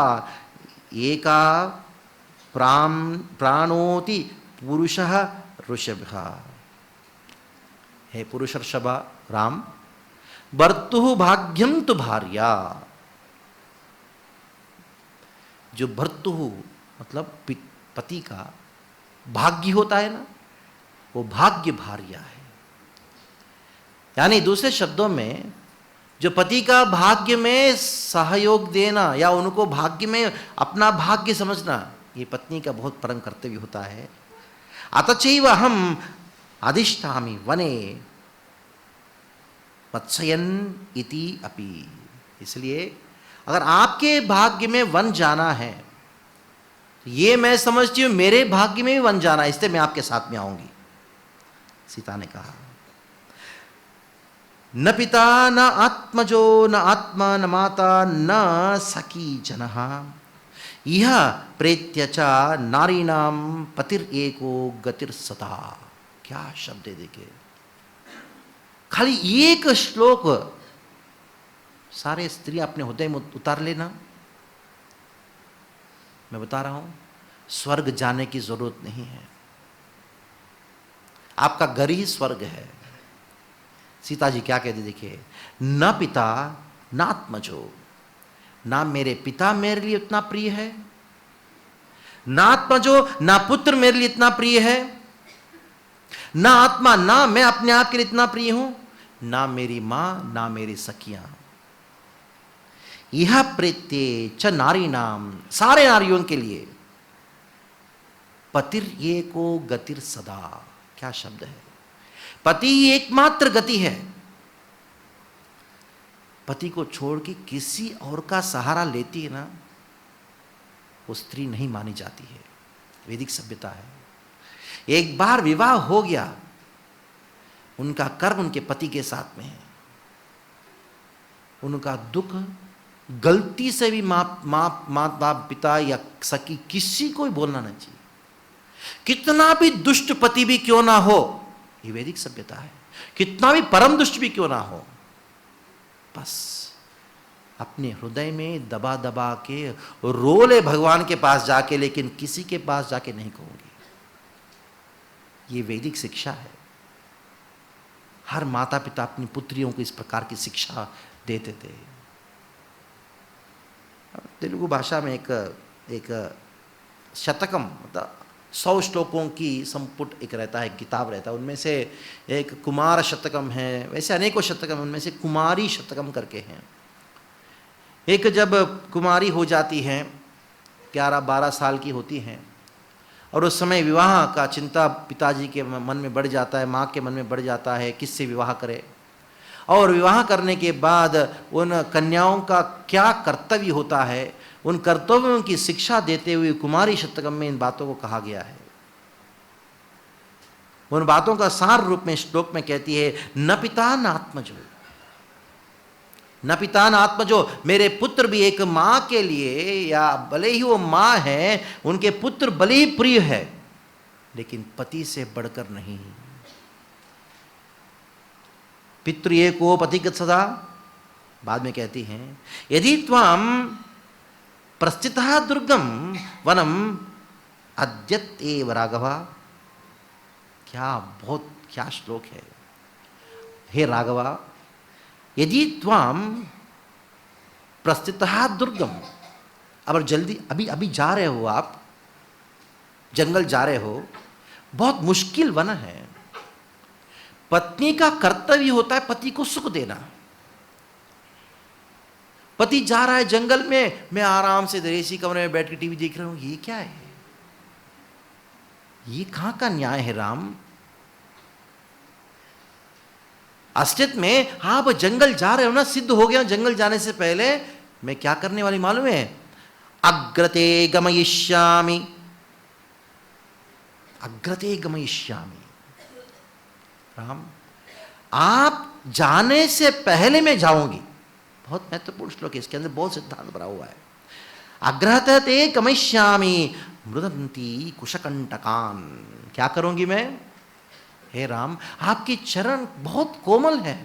एका प्राणोति पुरुषः ऋषभः। हे पुरुष ऋषभ राम, बर्तु भाग्यम तु भार्या, जो भर्तु मतलब पति का भाग्य होता है ना, वो भाग्य भार्या है। यानी दूसरे शब्दों में जो पति का भाग्य में सहयोग देना या उनको भाग्य में अपना भाग्य समझना, ये पत्नी का बहुत परम कर्तव्य होता है। अतचैव हम अधिष्ठामि वने मत्स्यन इति अपि, इसलिए अगर आपके भाग्य में वन जाना है, ये मैं समझती हूं मेरे भाग्य में भी वन जाना है, इसलिए मैं आपके साथ में आऊंगी। सीता ने कहा न पिता न आत्मजो न आत्मा न माता न सखी जनः यह प्रेत्य च नारीणाम पतिर एको गतिर सता। क्या शब्द है देखिए, खाली एक श्लोक सारे स्त्री अपने हृदय में उतार लेना। मैं बता रहा हूं, स्वर्ग जाने की जरूरत नहीं है, आपका घर ही स्वर्ग है। सीता जी क्या कहती देखिए, न पिता न आत्मजो, ना मेरे पिता मेरे लिए उतना प्रिय है, ना आत्मजो ना पुत्र मेरे लिए इतना प्रिय है, ना आत्मा ना मैं अपने आप के लिए इतना प्रिय हूं, ना मेरी मां ना मेरी सखियां। यह प्रेत्ये च नारी नाम, सारे नारियों के लिए पतिर ये को गतिर सदा। क्या शब्द है, पति एकमात्र गति है। पति को छोड़ के किसी और का सहारा लेती है ना, वो स्त्री नहीं मानी जाती है। वैदिक सभ्यता है, एक बार विवाह हो गया, उनका कर्म उनके पति के साथ में है, उनका दुख गलती से भी माँ बाप पिता या सखी किसी को भी बोलना नहीं चाहिए, कितना भी दुष्ट पति भी क्यों ना हो। ये वैदिक सभ्यता है, कितना भी परम दुष्ट भी क्यों ना हो, बस अपने हृदय में दबा दबा के रो ले भगवान के पास जाके, लेकिन किसी के पास जाके नहीं कहूंगी। ये वैदिक शिक्षा है। हर माता पिता अपनी पुत्रियों को इस प्रकार की शिक्षा देते थे। तेलुगु भाषा में एक शतकम मतलब 100 श्लोकों की संपुट एक रहता है, किताब रहता है, उनमें से एक कुमार शतकम है, वैसे अनेकों शतकम, उनमें से कुमारी शतकम करके हैं। एक जब कुमारी हो जाती हैं, 11-12 साल की होती हैं, और उस समय विवाह का चिंता पिताजी के मन में बढ़ जाता है, माँ के मन में बढ़ जाता है, किससे विवाह करे। और विवाह करने के बाद उन कन्याओं का क्या कर्तव्य होता है, उन कर्तव्यों की शिक्षा देते हुए कुमारी शतकम में इन बातों को कहा गया है। उन बातों का सार रूप में श्लोक में कहती है, न पिता न आत्मजो, न पिता न आत्मजो। मेरे पुत्र भी एक माँ के लिए, या भले ही वो माँ है, उनके पुत्र भले ही प्रिय है, लेकिन पति से बढ़कर नहीं। पितृ एको पतिगत सदा। बाद में कहती हैं, यदि त्वं प्रस्थितः दुर्गम वनम अद्यत एव राघवा। क्या श्लोक है। हे राघवा, यदि त्वं प्रस्थितः दुर्गम, अब जल्दी अभी अभी जा रहे हो, आप जंगल जा रहे हो, बहुत मुश्किल वन है। पत्नी का कर्तव्य होता है पति को सुख देना। पति जा रहा है जंगल में, मैं आराम से एसी कमरे में बैठ के टीवी देख रहा हूं, ये क्या है? ये कहां का न्याय है राम? अस्तित्व में आप जंगल जा रहे हो ना, सिद्ध हो गया जंगल जाने से पहले मैं क्या करने वाली मालूम है? अग्रते गमयिष्यामि, अग्रते गमयिष्यामि। राम, आप जाने से पहले मैं जाऊंगी। बहुत महत्वपूर्ण श्लोक है, इसके अंदर बहुत सिद्धांत भरा हुआ है। अग्रहते गमयिष्यामि मृदंती कुशकंटकान। क्या करूंगी मैं? हे राम, आपके चरण बहुत कोमल है,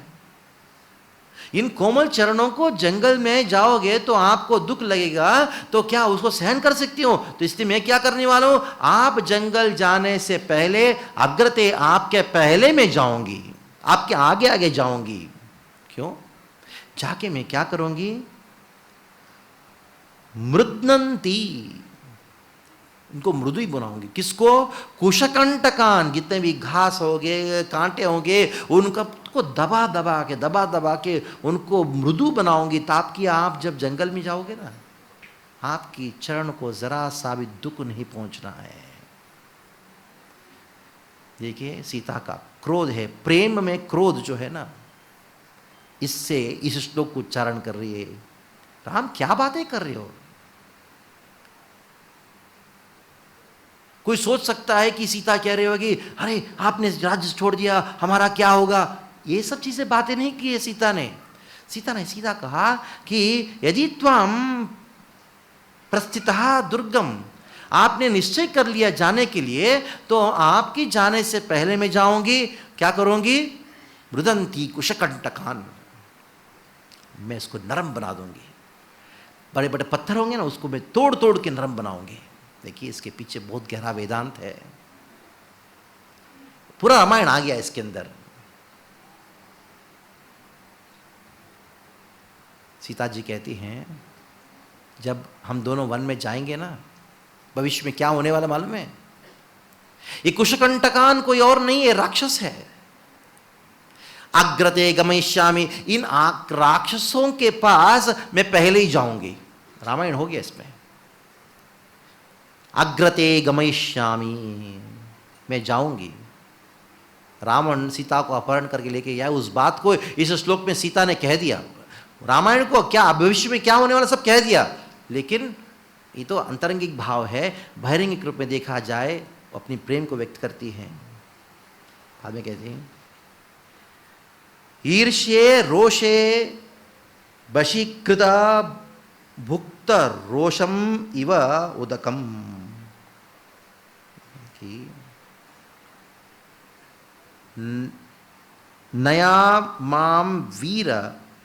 इन कोमल चरणों को जंगल में जाओगे तो आपको दुख लगेगा, तो क्या उसको सहन कर सकती हो? तो इसलिए मैं क्या करने वाला हूं, आप जंगल जाने से पहले अग्रते, आपके पहले मैं जाऊंगी, आपके आगे आगे जाऊंगी। क्यों? जाके मैं क्या करूंगी? मृदनंती, उनको मृदु ही बनाऊंगी। किसको? कुशकंटकान, जितने भी घास होंगे, कांटे होंगे, उनको दबा दबा के उनको मृदु बनाऊंगी, ताकि आप जब जंगल में जाओगे ना, आपकी चरण को जरा सा भी दुख नहीं पहुंचना है। देखिए, सीता का क्रोध है, प्रेम में क्रोध जो है ना, इससे इस श्लोक को उच्चारण कर रही है। राम, क्या बातें कर रहे हो? कोई सोच सकता है कि सीता कह रही होगी, अरे आपने राज्य छोड़ दिया, हमारा क्या होगा? ये सब चीजें बातें नहीं की है सीता ने। सीधा कहा कि यदि त्वं प्रस्थितः दुर्गम, आपने निश्चय कर लिया जाने के लिए, तो आपकी जाने से पहले मैं जाऊंगी। क्या करूंगी? मृदंती कुशकंटकान, मैं इसको नरम बना दूंगी। बड़े बड़े पत्थर होंगे ना, उसको मैं तोड़ तोड़ के नरम बनाऊंगी। देखिए, इसके पीछे बहुत गहरा वेदांत है, पूरा रामायण आ गया इसके अंदर। सीता जी कहती हैं, जब हम दोनों वन में जाएंगे ना, भविष्य में क्या होने वाला मालूम है? ये कुशकंटकान कोई और नहीं है, राक्षस है। अग्रते गमयिष्यामि, इन राक्षसों के पास मैं पहले ही जाऊंगी। रामायण हो गया इसमें। अग्रते गमयिष्यामि, मैं जाऊंगी। रावण सीता को अपहरण करके लेके गया, उस बात को इस श्लोक में सीता ने कह दिया। रामायण को क्या भविष्य में क्या होने वाला सब कह दिया, लेकिन ये तो अंतरंगिक भाव है। बहिरंगिक रूप में देखा जाए, अपनी प्रेम को व्यक्त करती हैं। बाद में कहती हैं, ईर्ष्ये रोषे वशीकृता भुक्त रोषम इव उदकम। नया माम वीर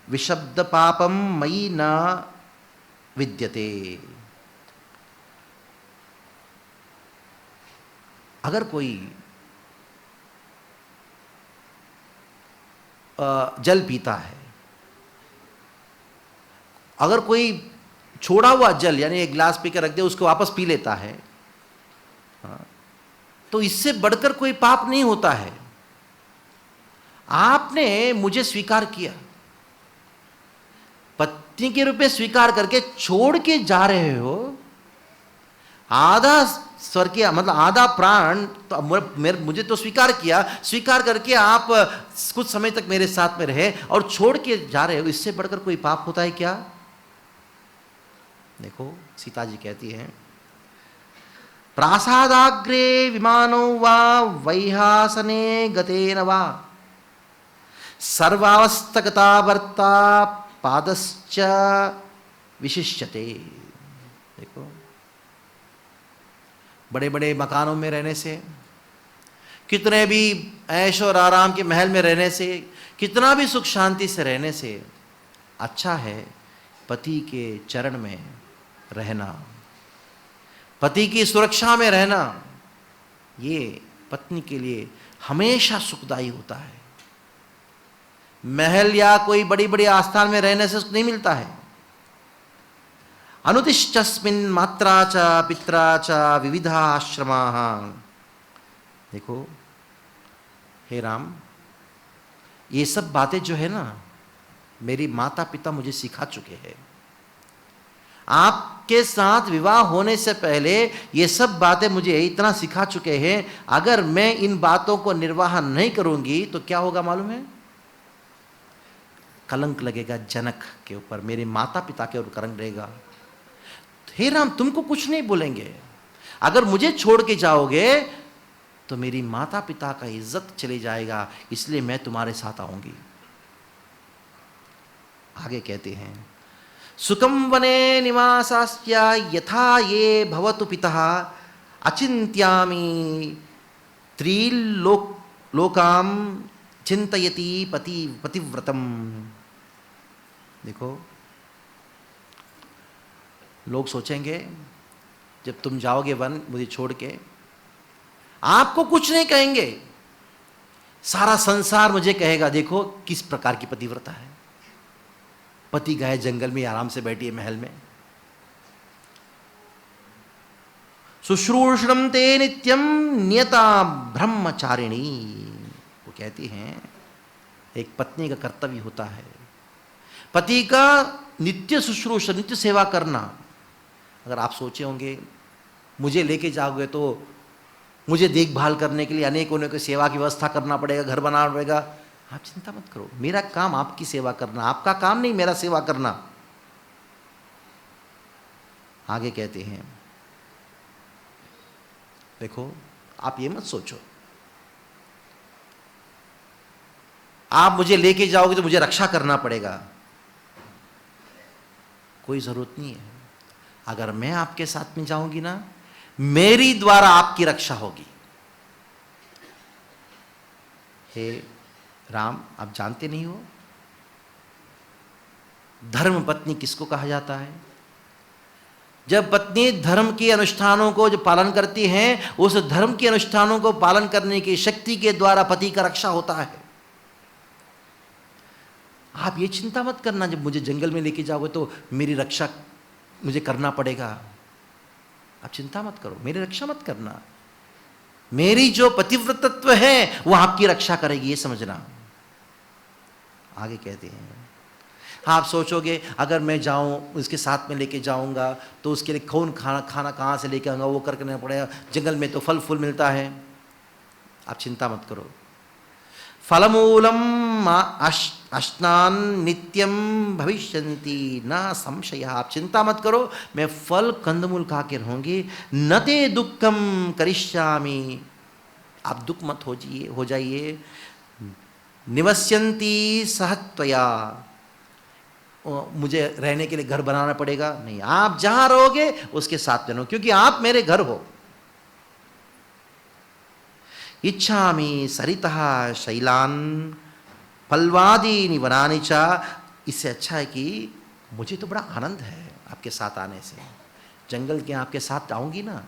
विशब्द पापम मयि न विद्यते। अगर कोई जल पीता है, अगर कोई छोड़ा हुआ जल, यानी एक गिलास पीकर रख दे, उसको वापस पी लेता है, तो इससे बढ़कर कोई पाप नहीं होता है। आपने मुझे स्वीकार किया, पत्नी के रूप में स्वीकार करके छोड़ के जा रहे हो, आधा स्वर्गीय मतलब आधा प्राण तो मुझे तो स्वीकार किया, स्वीकार करके आप कुछ समय तक मेरे साथ में रहे और छोड़ के जा रहे हो, इससे बढ़कर कोई पाप होता है क्या? देखो, सीता जी कहती हैं, प्रासादाग्रे विमानो वा वैहासने गतेन वा सर्वावस्थगता वर्ता पादश्च विशिष्यते। देखो, बड़े बड़े मकानों में रहने से, कितने भी ऐश और आराम के महल में रहने से, कितना भी सुख शांति से रहने से अच्छा है पति के चरण में रहना, पति की सुरक्षा में रहना। ये पत्नी के लिए हमेशा सुखदायी होता है। महल या कोई बड़ी बड़ी आस्थान में रहने से सुख नहीं मिलता है। अनुतिष्ठस्मिन् मात्रा च पित्रा च विविधा आश्रमाः। देखो हे राम, ये सब बातें जो है ना, मेरी माता पिता मुझे सिखा चुके हैं। आपके साथ विवाह होने से पहले ये सब बातें मुझे इतना सिखा चुके हैं। अगर मैं इन बातों को निर्वाह नहीं करूंगी तो क्या होगा मालूम है? कलंक लगेगा जनक के ऊपर, मेरे माता पिता के ऊपर कलंक रहेगा। हे राम, तुमको कुछ नहीं बोलेंगे, अगर मुझे छोड़ के जाओगे तो मेरी माता पिता का इज्जत चले जाएगा, इसलिए मैं तुम्हारे साथ आऊंगी। आगे कहते हैं, सुखम वने निवासास्या यथा ये भवतु पितः अचिंत्यामि त्रिलोकाम चिंतयति पतिव्रतम। देखो, लोग सोचेंगे जब तुम जाओगे वन मुझे छोड़ के, आपको कुछ नहीं कहेंगे, सारा संसार मुझे कहेगा देखो किस प्रकार की पतिव्रता है। पति गए जंगल में, आराम से बैठी है महल में। शुश्रूषणम ते नित्यम नियता ब्रह्मचारिणी। वो कहती हैं एक पत्नी का कर्तव्य होता है पति का नित्य शुश्रूषा, नित्य सेवा करना। अगर आप सोचे होंगे मुझे लेके जाओगे तो मुझे देखभाल करने के लिए अनेकों की सेवा की व्यवस्था करना पड़ेगा, घर बनाना पड़ेगा, आप चिंता मत करो, मेरा काम आपकी सेवा करना, आपका काम नहीं मेरा सेवा करना। आगे कहते हैं, देखो आप ये मत सोचो आप मुझे लेके जाओगे तो मुझे रक्षा करना पड़ेगा, कोई जरूरत नहीं है। अगर मैं आपके साथ में जाऊंगी ना, मेरी द्वारा आपकी रक्षा होगी। हे राम, आप जानते नहीं हो धर्म पत्नी किसको कहा जाता है? जब पत्नी धर्म के अनुष्ठानों को जो पालन करती हैं, उस धर्म के अनुष्ठानों को पालन करने की शक्ति के द्वारा पति का रक्षा होता है। आप ये चिंता मत करना जब मुझे जंगल में लेके जाओगे तो मेरी रक्षा मुझे करना पड़ेगा। आप चिंता मत करो, मेरी रक्षा मत करना, मेरी जो पतिव्रतत्व है वो आपकी रक्षा करेगी, ये समझना। आगे कहते हैं, आप सोचोगे अगर मैं जाऊं उसके साथ में लेके जाऊंगा तो उसके लिए कौन खाना कहाँ से लेके आऊंगा, वो करके पड़ेगा, जंगल में तो फल फूल मिलता है। आप चिंता मत करो, फलमूलम अश्नान नित्यम भविष्यन्ति न संशय। आप चिंता मत करो, मैं फल कंदमूल खा के रहूंगी। न ते दुखम करिष्यामि, आप दुख मत हो जाइए। निवस्यन्ति सहत्वया, मुझे रहने के लिए घर बनाना पड़ेगा नहीं, आप जहां रहोगे उसके साथ रहो, क्योंकि आप मेरे घर हो। इच्छामि सरितः शैलान फलवादीनि वनानि च। इससे अच्छा है कि मुझे तो बड़ा आनंद है आपके साथ आने से, जंगल के आपके साथ आऊंगी ना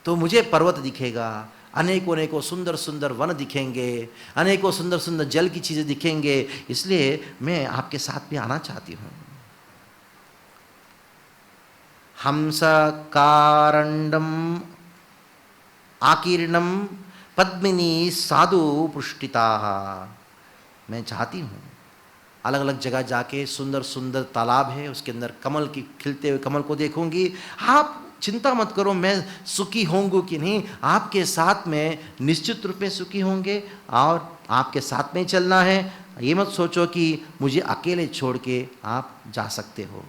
तो मुझे पर्वत दिखेगा, अनेकों सुंदर सुंदर वन दिखेंगे, अनेकों सुंदर सुंदर जल की चीज़ें दिखेंगे, इसलिए मैं आपके साथ भी आना चाहती हूँ। हंस कारंडम आकीर्णम पद्मिनी साधु पुष्टिता। मैं चाहती हूँ अलग अलग जगह जाके सुंदर सुंदर तालाब है, उसके अंदर कमल की खिलते हुए कमल को देखूंगी। आप चिंता मत करो मैं सुखी होंगी कि नहीं, आपके साथ में निश्चित रूप में सुखी होंगे और आपके साथ में चलना है। ये मत सोचो कि मुझे अकेले छोड़ के आप जा सकते हो।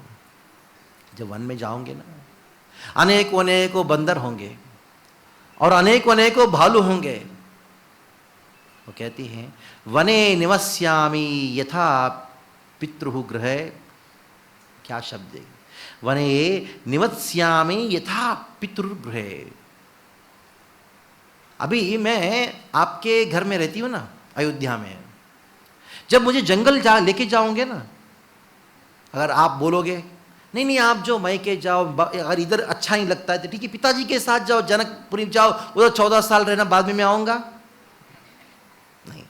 जब वन में जाओगे ना, अनेकों बंदर होंगे, और अनेकों अनेकों भालू होंगे। वो कहती हैं वने निवस्यामि यथा पितृहु गृहे, क्या शब्द है, वने निवस्यामि यथा पितृगृहे। अभी मैं आपके घर में रहती हूँ ना अयोध्या में, जब मुझे जंगल लेके जाओगे ना, अगर आप बोलोगे नहीं नहीं आप जो मैके जाओ, अगर इधर अच्छा नहीं लगता है तो ठीक है पिताजी के साथ जाओ, जनकपुरी जाओ, उधर 14 साल रहना, बाद में मैं आऊँगा, नहीं।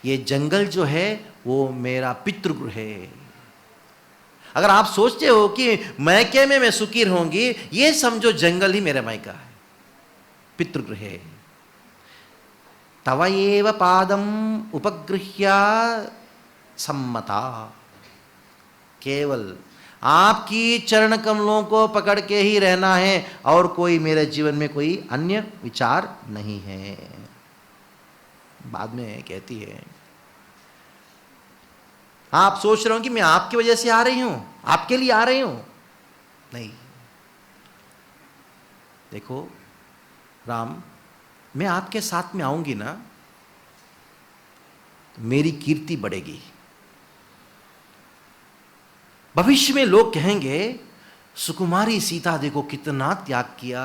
ये जंगल जो है वो मेरा पितृगृह है। अगर आप सोचते हो कि मैके में मैं सुखी रहूंगी, ये समझो जंगल ही मेरा मैका है, पितृगृह है। तव एव पादम उपगृह्य सम्मता, केवल आपकी चरण कमलों को पकड़ के ही रहना है और कोई मेरे जीवन में कोई अन्य विचार नहीं है। बाद में कहती है आप सोच रहे हो कि मैं आपकी वजह से आ रही हूं, आपके लिए आ रही हूं, नहीं। देखो राम, मैं आपके साथ में आऊंगी ना, मेरी कीर्ति बढ़ेगी। भविष्य में लोग कहेंगे सुकुमारी सीता देखो कितना त्याग किया,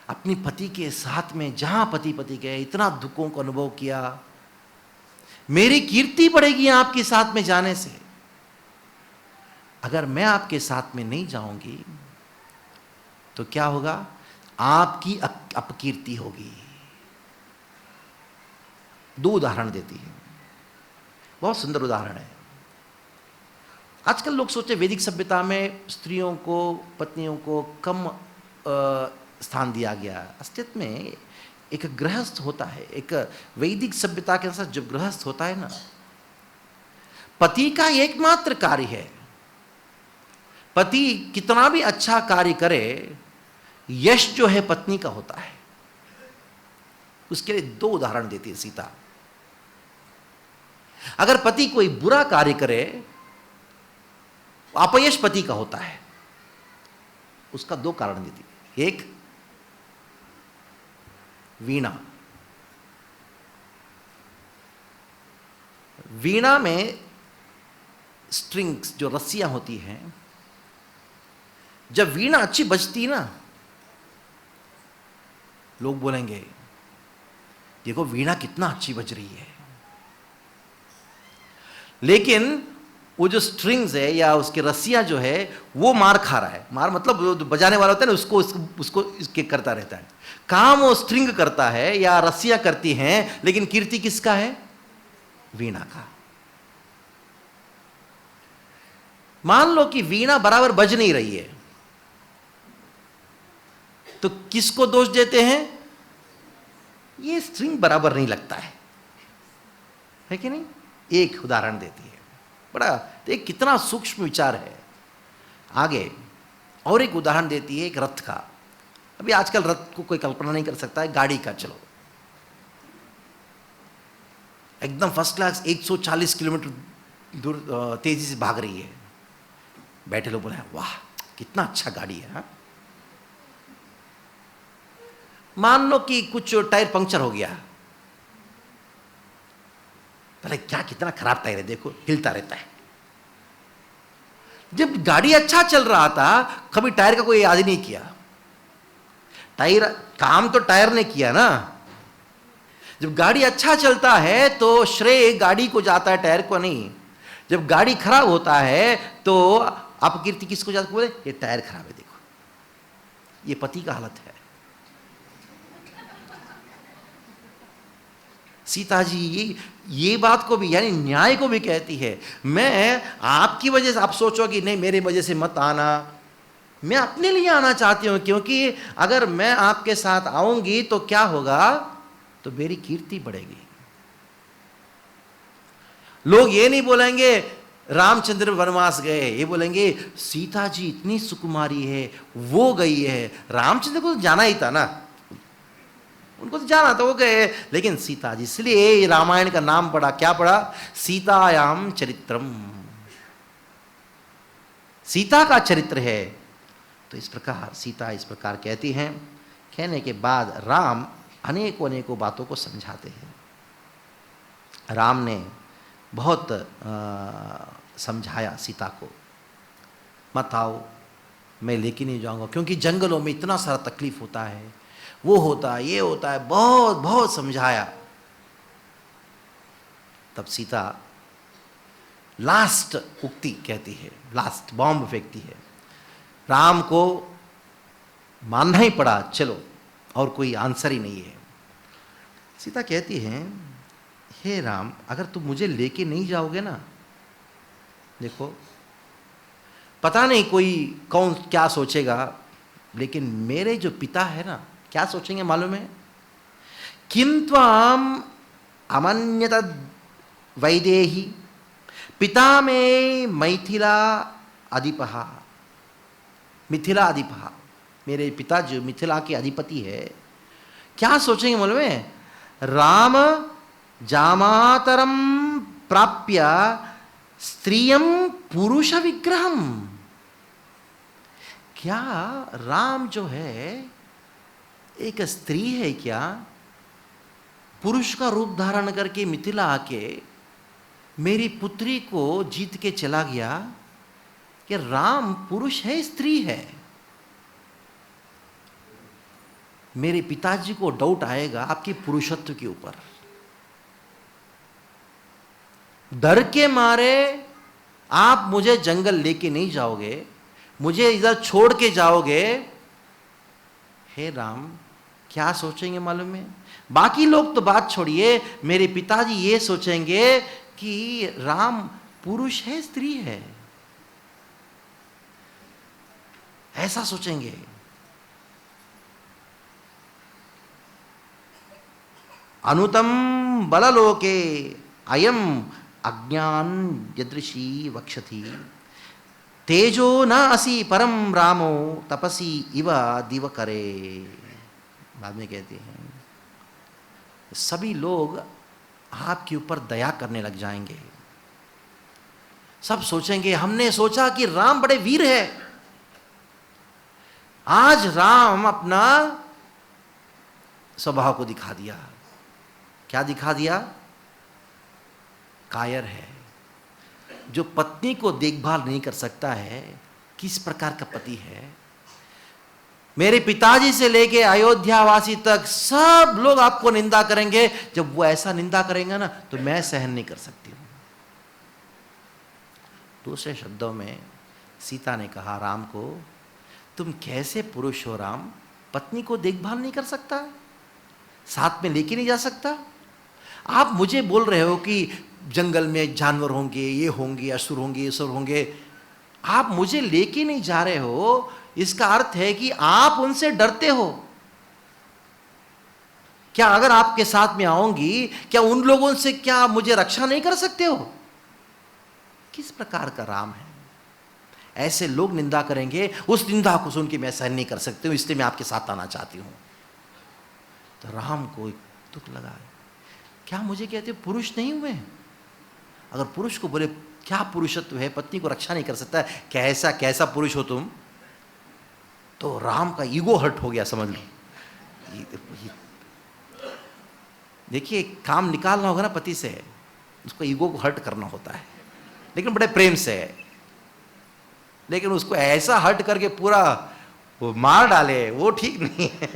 अपनी पति के साथ में जहां पति गए इतना दुखों को अनुभव किया, मेरी कीर्ति बढ़ेगी आपके साथ में जाने से। अगर मैं आपके साथ में नहीं जाऊंगी तो क्या होगा, आपकी अपकीर्ति होगी। दो उदाहरण देती है, बहुत सुंदर उदाहरण है। आजकल लोग सोचे वैदिक सभ्यता में स्त्रियों को, पत्नियों को कम स्थान दिया गया। अस्तित्व में एक गृहस्थ होता है, एक वैदिक सभ्यता के अनुसार जो गृहस्थ होता है ना, पति का एकमात्र कार्य है, पति कितना भी अच्छा कार्य करे, यश जो है पत्नी का होता है। उसके लिए दो उदाहरण देती है सीता। अगर पति कोई बुरा कार्य करे, अपयश पति का होता है, उसका दो कारण देती है। एक, वीणा। वीणा में स्ट्रिंग्स जो रस्सियां होती हैं, जब वीणा अच्छी बजती ना, लोग बोलेंगे देखो वीणा कितना अच्छी बज रही है। लेकिन वो जो स्ट्रिंग्स है या उसकी रस्सियां जो है वो मार खा रहा है। मार मतलब जो बजाने वाला होता है ना, उसको इसके करता रहता है। काम वो स्ट्रिंग करता है या रस्सियां करती हैं, लेकिन कीर्ति किसका है, वीणा का। मान लो कि वीणा बराबर बज नहीं रही है, तो किसको दोष देते हैं, ये स्ट्रिंग बराबर नहीं लगता है कि नहीं। एक उदाहरण देती है, बड़ा देख कितना सूक्ष्म विचार है। आगे और एक उदाहरण देती है, एक रथ का। अभी आजकल रथ को कोई कल्पना नहीं कर सकता है, गाड़ी का चलो एकदम फर्स्ट क्लास 140 किलोमीटर दूर तेजी से भाग रही है। बैठे लोग बोले वाह कितना अच्छा गाड़ी है। हा? मान लो कि कुछ टायर पंक्चर हो गया, पहले क्या कितना खराब टायर है, देखो हिलता रहता है। जब गाड़ी अच्छा चल रहा था, कभी टायर का कोई याद ही नहीं किया। टायर काम तो टायर ने किया ना। जब गाड़ी अच्छा चलता है तो श्रेय गाड़ी को जाता है, टायर को नहीं। जब गाड़ी खराब होता है तो अपकीर्ति किसको जाती है, बोले ये टायर खराब है, देखो ये पति का हालत है। सीता जी ये बात को भी यानी न्याय को भी कहती है, मैं आपकी वजह से, आप सोचो कि नहीं मेरी वजह से मत आना, मैं अपने लिए आना चाहती हूं, क्योंकि अगर मैं आपके साथ आऊंगी तो क्या होगा, तो मेरी कीर्ति बढ़ेगी। लोग ये नहीं बोलेंगे रामचंद्र वनवास गए, ये बोलेंगे सीता जी इतनी सुकुमारी है, वो गई है। रामचंद्र को तो जाना ही था ना, उनको तो जाना था, वो गए। लेकिन सीता जी, इसलिए रामायण का नाम पड़ा, क्या पड़ा, सीतायाम चरित्रम, सीता का चरित्र है। तो इस प्रकार सीता इस प्रकार कहती हैं कहने के बाद राम अनेकों अनेकों बातों को समझाते हैं। राम ने बहुत समझाया सीता को, मत आओ, मैं लेके नहीं जाऊंगा, क्योंकि जंगलों में इतना सारा तकलीफ होता है, वो होता है, ये होता है, बहुत बहुत समझाया। तब सीता लास्ट उक्ति कहती है, लास्ट बॉम्ब फेंकती है। राम को मानना ही पड़ा, चलो, और कोई आंसर ही नहीं है। सीता कहती है, हे राम, अगर तुम मुझे लेके नहीं जाओगे ना, देखो पता नहीं कोई कौन क्या सोचेगा, लेकिन मेरे जो पिता है ना, क्या सोचेंगे मालूम है? किंत्वाम अमन्यत वैदेही पिता में मैथिला अधिपः, मिथिला अधिपः, मेरे पिता जो मिथिला के अधिपति है, क्या सोचेंगे मालूम है? राम जामातरम प्राप्य स्त्रियम पुरुष विग्रहम, क्या राम जो है एक स्त्री है क्या? पुरुष का रूप धारण करके मिथिला आके मेरी पुत्री को जीत के चला गया, कि राम पुरुष है स्त्री है? मेरे पिताजी को डाउट आएगा आपके पुरुषत्व के ऊपर। डर के मारे आप मुझे जंगल लेके नहीं जाओगे, मुझे इधर छोड़ के जाओगे। हे राम, क्या सोचेंगे मालूम है? बाकी लोग तो बात छोड़िए, मेरे पिताजी ये सोचेंगे कि राम पुरुष है स्त्री है, ऐसा सोचेंगे। अनुतम बललोके अयम अज्ञान यदृशी वक्षति तेजो न असि परम रामो तपसी इव दिवकरे। बाद में कहते हैं सभी लोग आपके ऊपर दया करने लग जाएंगे। सब सोचेंगे हमने सोचा कि राम बड़े वीर है, आज राम अपना स्वभाव को दिखा दिया। क्या दिखा दिया? कायर है, जो पत्नी को देखभाल नहीं कर सकता है, किस प्रकार का पति है। मेरे पिताजी से लेके अयोध्यावासी तक सब लोग आपको निंदा करेंगे। जब वो ऐसा निंदा करेंगे ना, तो मैं सहन नहीं कर सकती हूं। दूसरे शब्दों में सीता ने कहा राम को, तुम कैसे पुरुष हो राम, पत्नी को देखभाल नहीं कर सकता, साथ में लेके नहीं जा सकता। आप मुझे बोल रहे हो कि जंगल में जानवर होंगे, ये होंगे, असुर होंगे, ये सब होंगे, आप मुझे लेके नहीं जा रहे हो, इसका अर्थ है कि आप उनसे डरते हो। क्या अगर आपके साथ में आऊंगी, क्या उन लोगों से क्या मुझे रक्षा नहीं कर सकते हो? किस प्रकार का राम है? ऐसे लोग निंदा करेंगे, उस निंदा को सुन के मैं सहन नहीं कर सकती हूं, इसलिए मैं आपके साथ आना चाहती हूं। तो राम को एक दुख लगा, क्या मुझे कहते पुरुष नहीं हुए? अगर पुरुष को बोले क्या पुरुषत्व है, पत्नी को रक्षा नहीं कर सकता, कैसा कैसा पुरुष हो तुम, तो राम का ईगो हर्ट हो गया, समझ लो। देखिए, काम निकालना होगा ना पति से, उसको ईगो को हर्ट करना होता है, लेकिन बड़े प्रेम से है। लेकिन उसको ऐसा हर्ट करके पूरा वो मार डाले, वो ठीक नहीं है।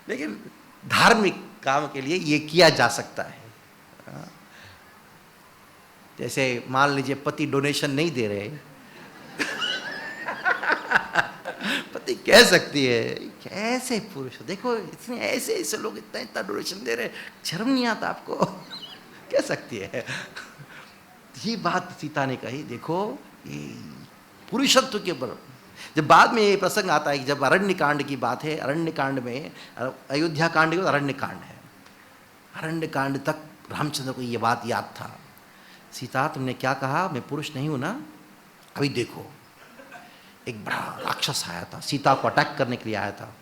लेकिन धार्मिक काम के लिए ये किया जा सकता है। जैसे मान लीजिए पति डोनेशन नहीं दे रहे, पति कह सकती है कैसे पुरुष हो, देखो इतने ऐसे ऐसे लोग इतना इतना डोनेशन दे रहे, शर्म नहीं आता आपको? कह सकती है। ये बात सीता ने कही, देखो ये पुरुषत्व के ऊपर। जब बाद में ये प्रसंग आता है कि जब अरण्य कांड की बात है, अरण्य कांड में, अयोध्या कांड के अरण्य कांड है, अरण्य कांड तक रामचंद्र को ये बात याद था, सीता तुमने क्या कहा, मैं पुरुष नहीं हूं ना? अभी देखो, एक बड़ा राक्षस आया था, सीता को अटैक करने के लिए आया था।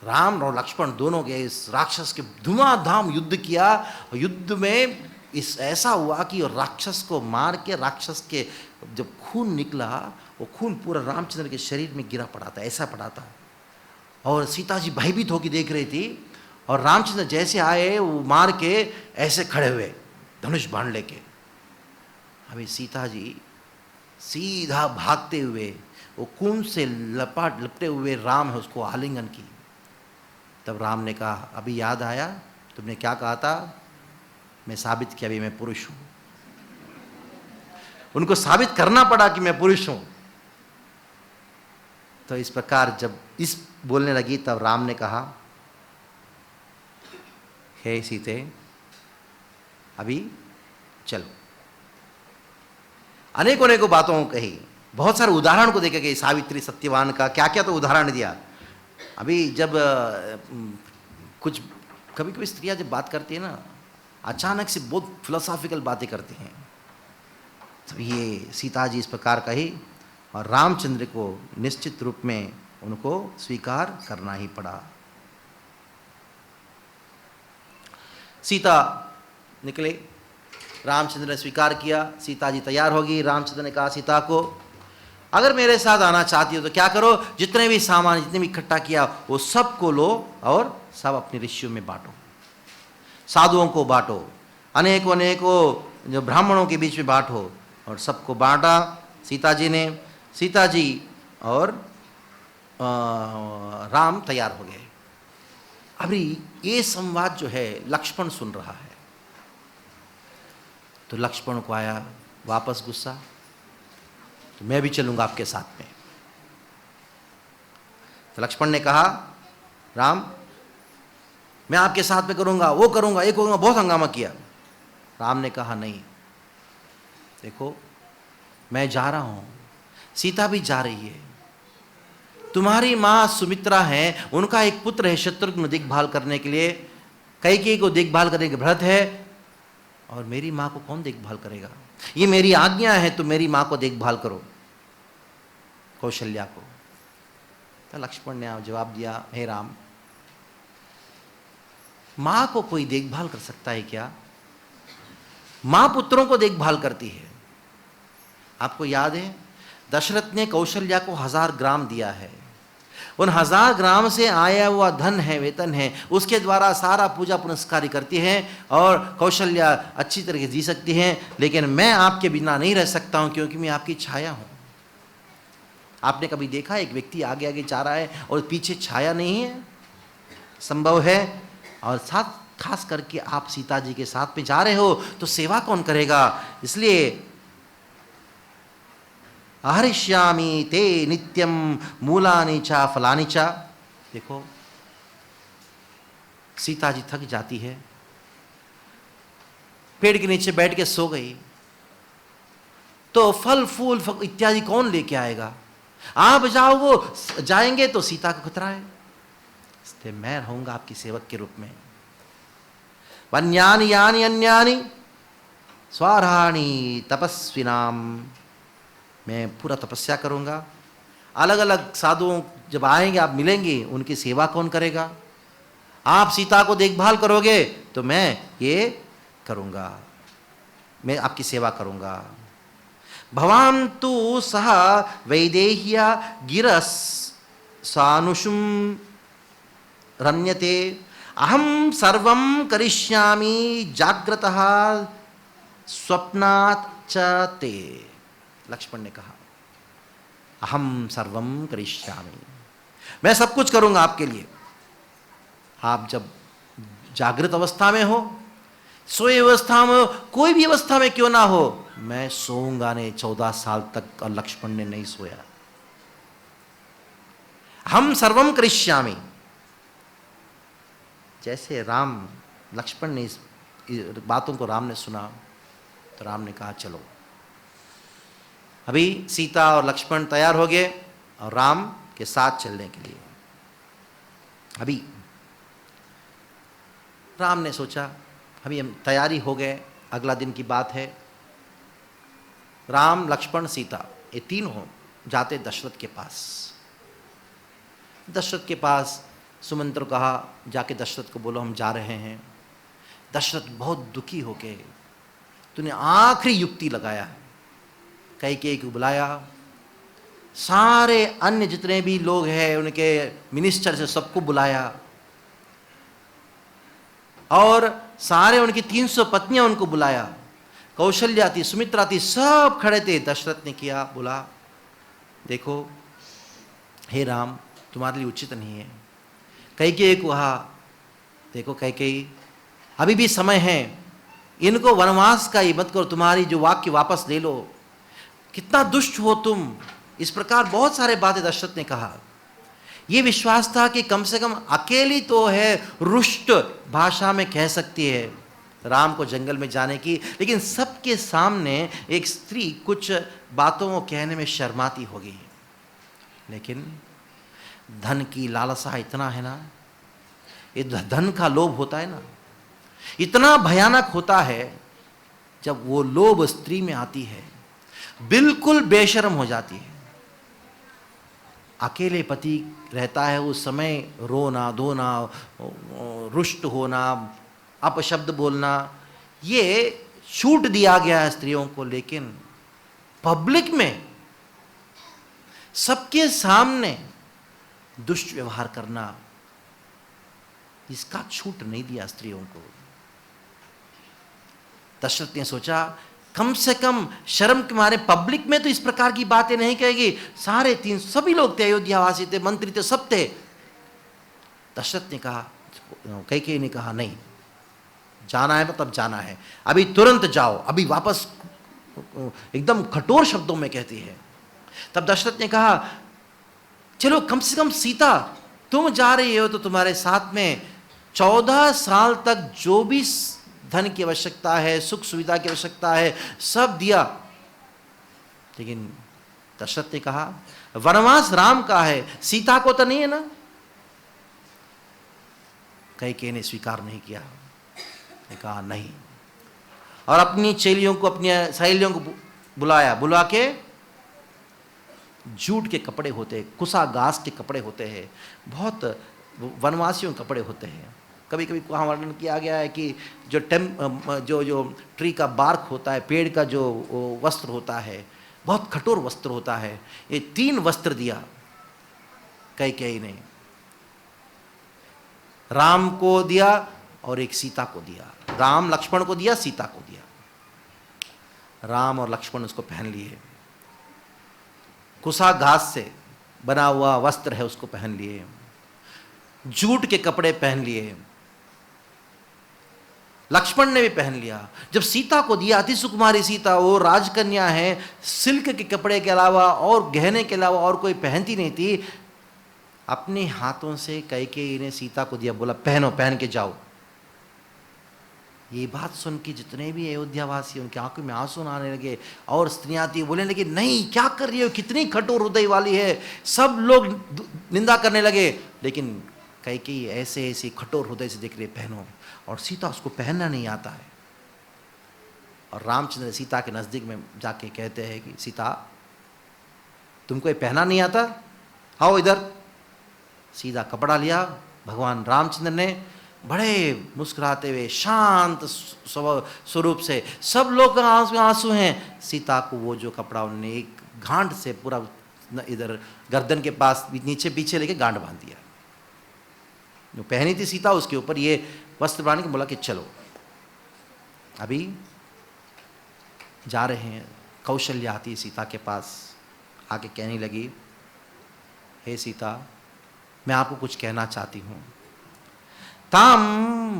राम और लक्ष्मण दोनों गए, इस राक्षस के धुआंधाम युद्ध किया। युद्ध में इस ऐसा हुआ कि राक्षस को मार के, राक्षस के जब खून निकला, वो खून पूरा रामचंद्र के शरीर में गिरा पड़ा था, ऐसा पड़ा था। और सीता जी भयभीत होकर देख रही थी, और रामचंद्र जैसे आए वो मार के ऐसे खड़े हुए धनुष बाण लेके। अभी सीता जी सीधा भागते हुए वो कुंभ से लपटे हुए राम है उसको आलिंगन की। तब राम ने कहा, अभी याद आया तुमने क्या कहा था? मैं साबित किया अभी मैं पुरुष हूं। उनको साबित करना पड़ा कि मैं पुरुष हूं। तो इस प्रकार जब इस बोलने लगी तब राम ने कहा, हे सीते अभी चलो। अनेकों अनेकों बातों को कही, बहुत सारे उदाहरण को देखे गए, सावित्री सत्यवान का क्या क्या तो उदाहरण दिया। अभी जब कुछ कभी कभी स्त्रियां जब बात करती है ना, अचानक से बहुत फिलोसॉफिकल बातें करती हैं। तो ये सीता जी इस प्रकार कही और रामचंद्र को निश्चित रूप में उनको स्वीकार करना ही पड़ा। सीता निकले, रामचंद्र ने स्वीकार किया, सीता जी तैयार होगी। रामचंद्र ने कहा सीता को, अगर मेरे साथ आना चाहती हो तो क्या करो, जितने भी सामान जितने भी इकट्ठा किया वो सब को लो और सब अपने ऋषियों में बांटो, साधुओं को बांटो, अनेकों अनेकों जो ब्राह्मणों के बीच में बांटो। और सबको बांटा सीता जी ने। सीता जी और राम तैयार हो गए। अभी ये संवाद जो है लक्ष्मण सुन रहा है। तो लक्ष्मण को आया वापस गुस्सा, तो मैं भी चलूंगा आपके साथ में। तो लक्ष्मण ने कहा, राम मैं आपके साथ में करूंगा, वो करूंगा, ये करूंगा, बहुत हंगामा किया। राम ने कहा नहीं, देखो मैं जा रहा हूं, सीता भी जा रही है, तुम्हारी मां सुमित्रा है, उनका एक पुत्र है शत्रुघ्न देखभाल करने के लिए, कैकेयी को देखभाल करने के भरत है, और मेरी मां को कौन देखभाल करेगा? ये मेरी आज्ञा है, तो मेरी मां को देखभाल करो, कौशल्या को। तो लक्ष्मण ने जवाब दिया, हे राम, मां को कोई देखभाल कर सकता है क्या? मां पुत्रों को देखभाल करती है। आपको याद है दशरथ ने कौशल्या को 1000 ग्राम दिया है। उन 1000 ग्राम से आया हुआ धन है, वेतन है, उसके द्वारा सारा पूजा पुनस्कार करती है और कौशल्या अच्छी तरह से जी सकती है। लेकिन मैं आपके बिना नहीं रह सकता हूं, क्योंकि मैं आपकी छाया हूं। आपने कभी देखा एक व्यक्ति आगे आगे जा रहा है और पीछे छाया नहीं है? संभव है। और साथ खास करके आप सीता जी के साथ में जा रहे हो तो सेवा कौन करेगा? इसलिए आहरिष्यामि ते नित्यम मूलानि च फलानि च। देखो सीता जी थक जाती है, पेड़ के नीचे बैठ के सो गई, तो फल फूल इत्यादि कौन लेके आएगा? आप जाओ, वो जाएंगे तो सीता का खतरा है, इसलिए मैं रहूंगा आपकी सेवक के रूप में। वन्यानि यानि अन्यानि स्वार्हाणि तपस्विनाम, मैं पूरा तपस्या करूंगा। अलग अलग साधुओं जब आएंगे, आप मिलेंगे, उनकी सेवा कौन करेगा? आप सीता को देखभाल करोगे तो मैं ये करूंगा, मैं आपकी सेवा करूंगा। भवान तु सह वैदेह्या गिरस सानुषुम रण्यते, अहम सर्वं करिष्यामि जाग्रतः स्वप्नात् च ते। लक्ष्मण ने कहा, अहम सर्वं करिष्यामि, मैं सब कुछ करूंगा आपके लिए। आप जब जागृत अवस्था में हो, सोए अवस्था में हो, कोई भी अवस्था में क्यों ना हो, मैं सोऊंगा नहीं 14 साल तक। और लक्ष्मण ने नहीं सोया। हम सर्वम करिष्यामि। जैसे राम लक्ष्मण ने इस बातों को राम ने सुना, तो राम ने कहा चलो। अभी सीता और लक्ष्मण तैयार हो गए और राम के साथ चलने के लिए। अभी राम ने सोचा, अभी हम तैयारी हो गए, अगला दिन की बात है। राम लक्ष्मण सीता ये तीनों जाते दशरथ के पास। दशरथ के पास सुमंत्र कहा, जाके दशरथ को बोलो हम जा रहे हैं। दशरथ बहुत दुखी हो गए, तूने आखिरी युक्ति लगाया है। कैकेयी को बुलाया, सारे अन्य जितने भी लोग हैं उनके मिनिस्टर से सबको बुलाया और सारे उनकी 300 पत्नियां उनको बुलाया। कौशल्या थी, सुमित्रा थी, सब खड़े थे। दशरथ ने किया, बोला देखो हे राम, तुम्हारे लिए उचित नहीं है। कैकेयी को कहा, देखो कैकेयी, अभी भी समय है, इनको वनवास का ये मत करो, तुम्हारी जो वाक्य वापस ले लो, कितना दुष्ट हो तुम। इस प्रकार बहुत सारे बातें दशरथ ने कहा। ये विश्वास था कि कम से कम अकेली तो है, रुष्ट भाषा में कह सकती है राम को जंगल में जाने की, लेकिन सबके सामने एक स्त्री कुछ बातों को कहने में शर्माती होगी। लेकिन धन की लालसा इतना है ना, ये धन का लोभ होता है ना, इतना भयानक होता है। जब वो लोभ स्त्री में आती है, बिल्कुल बेशर्म हो जाती है। अकेले पति रहता है उस समय, रोना धोना, रुष्ट होना, अपशब्द बोलना, ये छूट दिया गया है स्त्रियों को। लेकिन पब्लिक में सबके सामने दुष्ट व्यवहार करना, इसका छूट नहीं दिया स्त्रियों को। दशरथ ने सोचा कम से कम शर्म के मारे पब्लिक में तो इस प्रकार की बातें नहीं कहेगी। सारे तीन सभी लोग थे, अयोध्यावासी थे, मंत्री थे, सब थे। दशरथ ने कहा, कैकेयी ने कहा नहीं, जाना है मतलब जाना है, अभी तुरंत जाओ, अभी वापस, एकदम कठोर शब्दों में कहती है। तब दशरथ ने कहा चलो कम से कम सीता, तुम जा रही हो तो तुम्हारे साथ में 14 साल तक जो भी धन की आवश्यकता है, सुख सुविधा की आवश्यकता है, सब दिया। लेकिन दशरथ ने कहा वनवास राम का है, सीता को तो नहीं है ना। कैकेयी ने स्वीकार नहीं किया, ने कहा नहीं, और अपनी चेलियों को, अपनी सहेलियों को बुलाया, बुला के जूट के कपड़े होते हैं, कुसा घास के कपड़े होते हैं, बहुत वनवासियों के कपड़े होते हैं। कभी कभी वहाँ वर्णन किया गया है कि जो ट्री का बार्क होता है, पेड़ का जो वस्त्र होता है, बहुत कठोर वस्त्र होता है। ये 3 वस्त्र दिया कैकेयी ने, राम को दिया और एक सीता को दिया। राम लक्ष्मण को दिया, सीता को दिया। राम और लक्ष्मण उसको पहन लिए। कुसा घास से बना हुआ वस्त्र है, उसको पहन लिए। जूट के कपड़े पहन लिए, लक्ष्मण ने भी पहन लिया। जब सीता को दिया, अति सुकुमारी सीता, वो राजकन्या है, सिल्क के कपड़े के अलावा और गहने के अलावा और कोई पहनती नहीं थी। अपने हाथों से कैकेयी ने सीता को दिया, बोला पहनो, पहन के जाओ। ये बात सुन के जितने भी अयोध्यावासी, उनकी आंखों में आंसू आने लगे। और स्त्रियां थी, बोलने लगी नहीं, क्या कर रही हो, कितनी कठोर हृदय वाली है। सब लोग निंदा करने लगे। लेकिन कैकेयी ऐसे ऐसे कठोर हृदय से देख रहे, पहनो। और सीता, उसको पहनना नहीं आता है। और रामचंद्र सीता के नज़दीक में जाके कहते हैं कि सीता, तुमको ये पहना नहीं आता, आओ इधर। सीधा कपड़ा लिया। भगवान रामचंद्र ने बड़े मुस्कुराते हुए शांत स्वरूप से, सब लोग आंसू हैं, सीता को वो जो कपड़ा उन्होंने एक गांठ से पूरा इधर गर्दन के पास नीचे पीछे लेके गांठ बांध दिया। जो पहनी थी सीता, उसके ऊपर ये वस्त्र बांध के बोला कि चलो अभी जा रहे हैं। कौशल्या आती सीता के पास, आके कहने लगी, हे सीता, मैं आपको कुछ कहना चाहती हूँ। ताम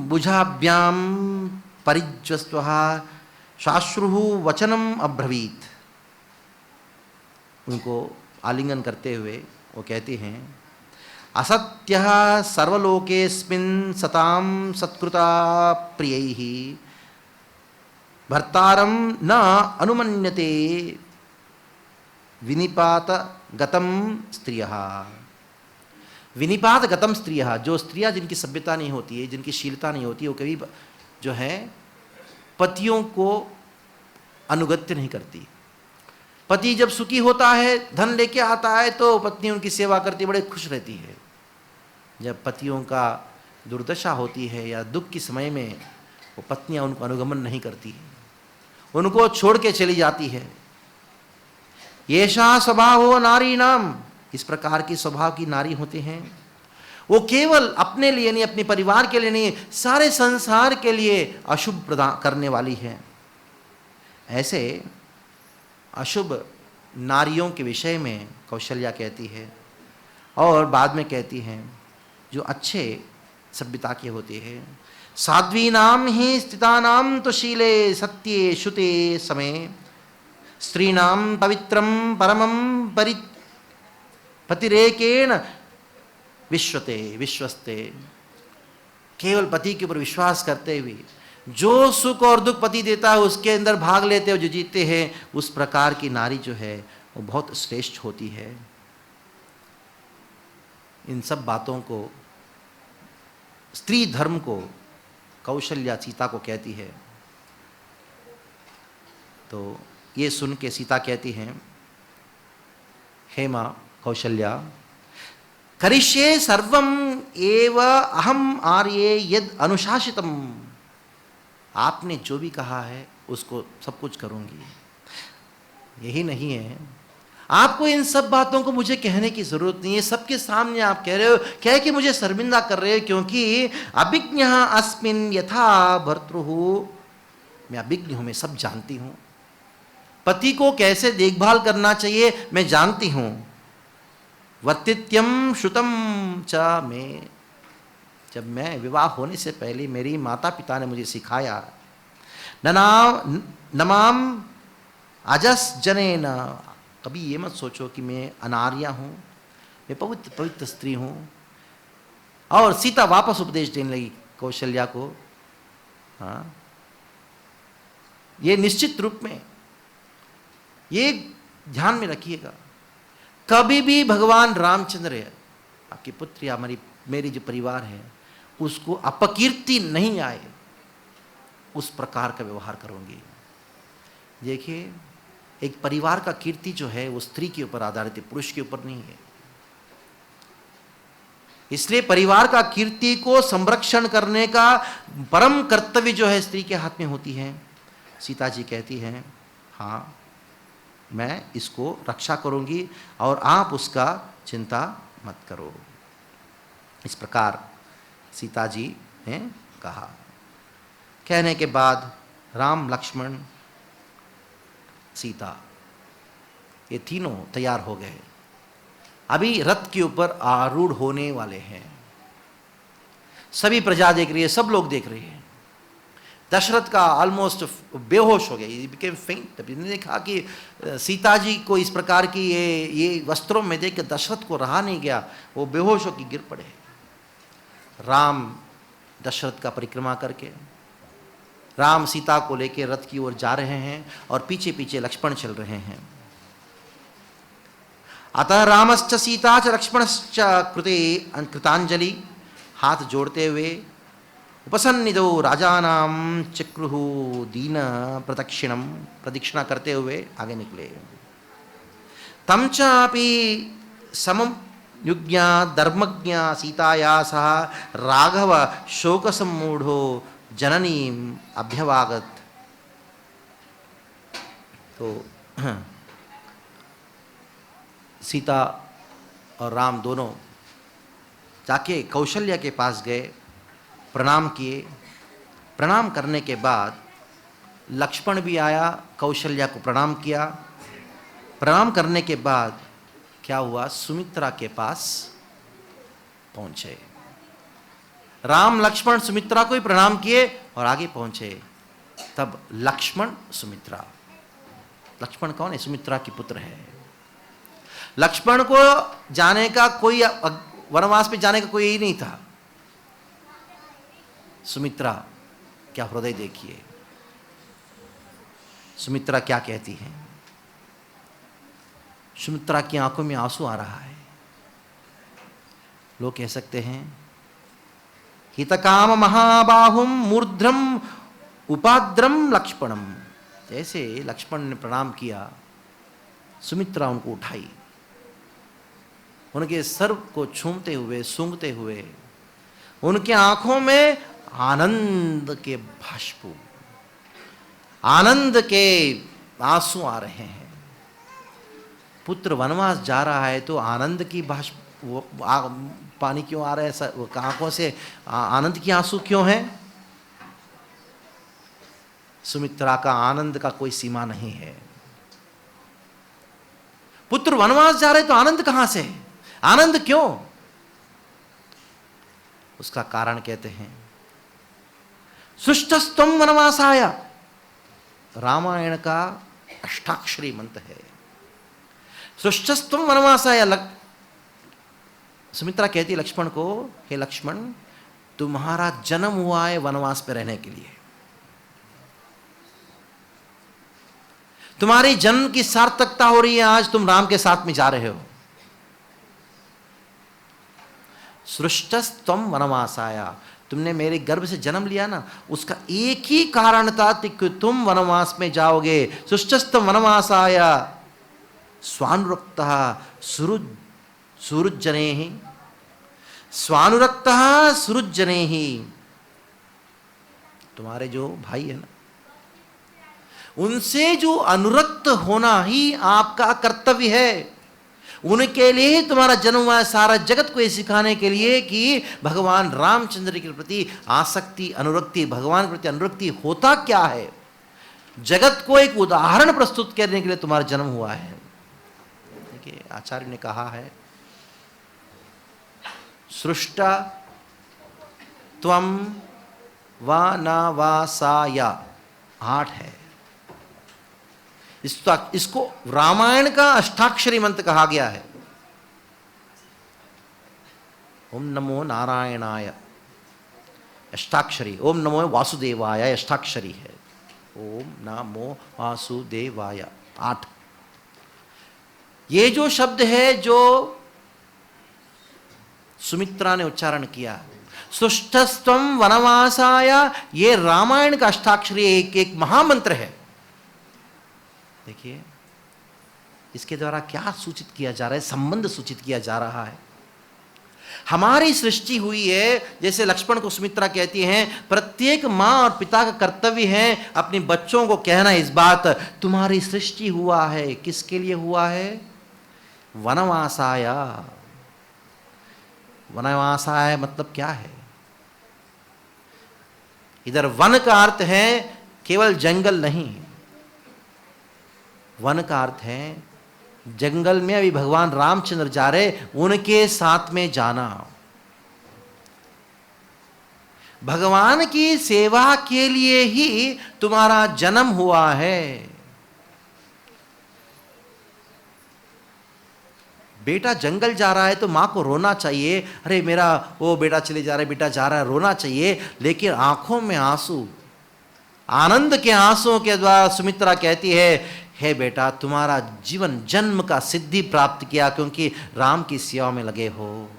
बुझाभ्याम परिज्वस्वः शाश्रुः वचनम अब्रवीत। उनको आलिंगन करते हुए वो कहते हैं, असत्यः सर्वलोकेस्मिन् सतां सत्कृता प्रियैः भर्तारं न अनुमन्यते विनिपात गतम स्त्रियः। विनिपात गतम स्त्रियः, जो स्त्रियां जिनकी सभ्यता नहीं होती है, जिनकी शीलता नहीं होती है, वो कभी जो है पतियों को अनुगत्य नहीं करती। पति जब सुखी होता है, धन लेके आता है, तो पत्नी उनकी सेवा करती, बड़े खुश रहती है। जब पतियों का दुर्दशा होती है या दुख के समय में, वो पत्नियां उनको अनुगमन नहीं करती, उनको छोड़ के चली जाती है। येषा स्वभावो नारीणाम, इस प्रकार की स्वभाव की नारी होते हैं। वो केवल अपने लिए नहीं, अपने परिवार के लिए नहीं, सारे संसार के लिए अशुभ प्रदान करने वाली है। ऐसे अशुभ नारियों के विषय में कौशल्या कहती है, और बाद में कहती हैं जो अच्छे सभ्यता के होते हैं, साध्वीनाम ही स्थितानाम तो शीले सत्ये शुते समय, स्त्रीणाम पवित्रम परमं पतिरेकेण विश्वस्ते, केवल पति के ऊपर विश्वास करते हुए जो सुख और दुख पति देता है उसके अंदर भाग लेते हो, जो जीते हैं, उस प्रकार की नारी जो है वो बहुत श्रेष्ठ होती है। इन सब बातों को, स्त्री धर्म को कौशल्या सीता को कहती है। तो ये सुन के सीता कहती हैं, हे मां कौशल्या, करिष्ये सर्वम एव अहम आर्ये यद अनुशासितम, आपने जो भी कहा है उसको सब कुछ करूंगी। यही नहीं है, आपको इन सब बातों को मुझे कहने की जरूरत नहीं है, सबके सामने आप कह रहे हो, क्या कि मुझे शर्मिंदा कर रहे हो, क्योंकि अभिज्ञः अस्मिन् यथा भर्तृः, मैं अभिज्ञ हूं, मैं सब जानती हूं। पति को कैसे देखभाल करना चाहिए मैं जानती हूं। वर्तित्यम श्रुतम च में, जब मैं विवाह होने से पहले मेरी माता पिता ने मुझे सिखाया, नमाम अजस जनेन, कभी ये मत सोचो कि मैं अनार्या हूँ, मैं पवित्र स्त्री हूँ। और सीता वापस उपदेश देने लगी कौशल्या को। हाँ, ये निश्चित रूप में ये ध्यान में रखिएगा, कभी भी भगवान रामचंद्र है, आपकी पुत्र या मेरी जो परिवार है, उसको अपकीर्ति नहीं आए, उस प्रकार का व्यवहार करूंगी। देखिए, एक परिवार का कीर्ति जो है वो स्त्री के ऊपर आधारित है, पुरुष के ऊपर नहीं है। इसलिए परिवार का कीर्ति को संरक्षण करने का परम कर्तव्य जो है स्त्री के हाथ में होती है। सीता जी कहती हैं, हाँ मैं इसको रक्षा करूंगी और आप उसका चिंता मत करो। इस प्रकार सीता जी ने कहा। कहने के बाद राम, लक्ष्मण, सीता ये तीनों तैयार हो गए, अभी रथ के ऊपर आरूढ़ होने वाले हैं। सभी प्रजा देख रही है, सब लोग देख रहे हैं। दशरथ का ऑलमोस्ट बेहोश हो गया, ये बिकेम फेंट। ने देखा कि सीता जी को इस प्रकार की ये वस्त्रों में देख के दशरथ को रहा नहीं गया, वो बेहोश होकर गिर पड़े। राम दशरथ का परिक्रमा करके राम सीता को लेकर रथ की ओर जा रहे हैं और पीछे पीछे लक्ष्मण चल रहे हैं। अतः रामश्च सीता च लक्ष्मणश्च कृते कृतांजलि, हाथ जोड़ते हुए उपसन्निधो राजानाम चक्रुहु दीन प्रदक्षिणम, प्रदक्षिणा करते हुए आगे निकले। तम चापि समम युज्ञा धर्मज्ञा सीताया सह राघव शोक सम्मूढ़ो जननीम अभ्यवागत। तो सीता और राम दोनों जाके कौशल्या के पास गए, प्रणाम किए। प्रणाम करने के बाद लक्ष्मण भी आया, कौशल्या को प्रणाम किया। प्रणाम करने के बाद क्या हुआ, सुमित्रा के पास पहुंचे। राम लक्ष्मण सुमित्रा को ही प्रणाम किए और आगे पहुंचे। तब लक्ष्मण सुमित्रा, लक्ष्मण कौन है? सुमित्रा की पुत्र है। लक्ष्मण को जाने का कोई, वनवास में जाने का कोई ही नहीं था। सुमित्रा क्या हृदय देखिए, सुमित्रा क्या कहती है। सुमित्रा की आंखों में आंसू आ रहा है। लोग कह सकते हैं हितकाम महाबाहुम मूर्ध्रम उपाद्रम लक्ष्मणम। जैसे लक्ष्मण ने प्रणाम किया, सुमित्रा उनको उठाई, उनके सर को छूमते हुए, सूंघते हुए, उनके आंखों में आनंद के बाष्प, आनंद के आंसू आ रहे हैं। पुत्र वनवास जा रहा है तो आनंद की पानी क्यों आ रहा है, आंखों से आनंद की आंसू क्यों हैं? सुमित्रा का आनंद का कोई सीमा नहीं है। पुत्र वनवास जा रहे तो आनंद कहां से है? आनंद क्यों? उसका कारण कहते हैं सृष्टस्तम वनवासाय, रामायण का अष्टाक्षरी मंत्र है। सृष्टस्तम वनवासाय। सुमित्रा कहती है लक्ष्मण को, हे लक्ष्मण, तुम्हारा जन्म हुआ है वनवास पे रहने के लिए। तुम्हारी जन्म की सार्थकता हो रही है, आज तुम राम के साथ में जा रहे हो। सृष्टस्तम वनवासाया, तुमने मेरे गर्भ से जन्म लिया ना, उसका एक ही कारण था कि तुम वनवास में जाओगे। सृष्टस्तम वनवासाया स्वानुरक्तः सुरुज्जनेहि, स्वानुरक्तः सुरुज्जनेहि। तुम्हारे जो भाई है ना, उनसे जो अनुरक्त होना ही आपका कर्तव्य है। उनके लिए ही तुम्हारा जन्म हुआ है, सारा जगत को ये सिखाने के लिए कि भगवान रामचंद्र के प्रति आसक्ति, अनुरक्ति, भगवान के प्रति अनुरक्ति होता क्या है, जगत को एक उदाहरण प्रस्तुत करने के लिए तुम्हारा जन्म हुआ है। देखिए आचार्य ने कहा है सृष्टा त्वम वनवासाय, 8 है। इसको रामायण का अष्टाक्षरी मंत्र कहा गया है। ओम नमो नारायणाय अष्टाक्षरी, ओम नमो वासुदेवाय अष्टाक्षरी है, ओम नमो वासुदेवाय 8। ये जो शब्द है जो सुमित्रा ने उच्चारण किया, सुष्ठस्तम वनवासाय, ये रामायण का अष्टाक्षरी एक महामंत्र है। देखिए इसके द्वारा क्या सूचित किया जा रहा है, संबंध सूचित किया जा रहा है। हमारी सृष्टि हुई है, जैसे लक्ष्मण को सुमित्रा कहती हैं, प्रत्येक मां और पिता का कर्तव्य है अपने बच्चों को कहना इस बात, तुम्हारी सृष्टि हुआ है, किसके लिए हुआ है? वनवासाय। वनवासाय मतलब क्या है? इधर वन का अर्थ है केवल जंगल नहीं, वन का अर्थ है जंगल में अभी भगवान रामचंद्र जा रहे, उनके साथ में जाना। भगवान की सेवा के लिए ही तुम्हारा जन्म हुआ है। बेटा जंगल जा रहा है तो मां को रोना चाहिए, अरे मेरा वो बेटा चले जा रहा है, बेटा जा रहा है, रोना चाहिए, लेकिन आंखों में आंसू, आनंद के आंसुओं के द्वारा सुमित्रा कहती है, हे बेटा तुम्हारा जीवन जन्म का सिद्धि प्राप्त किया क्योंकि राम की सेवा में लगे हो।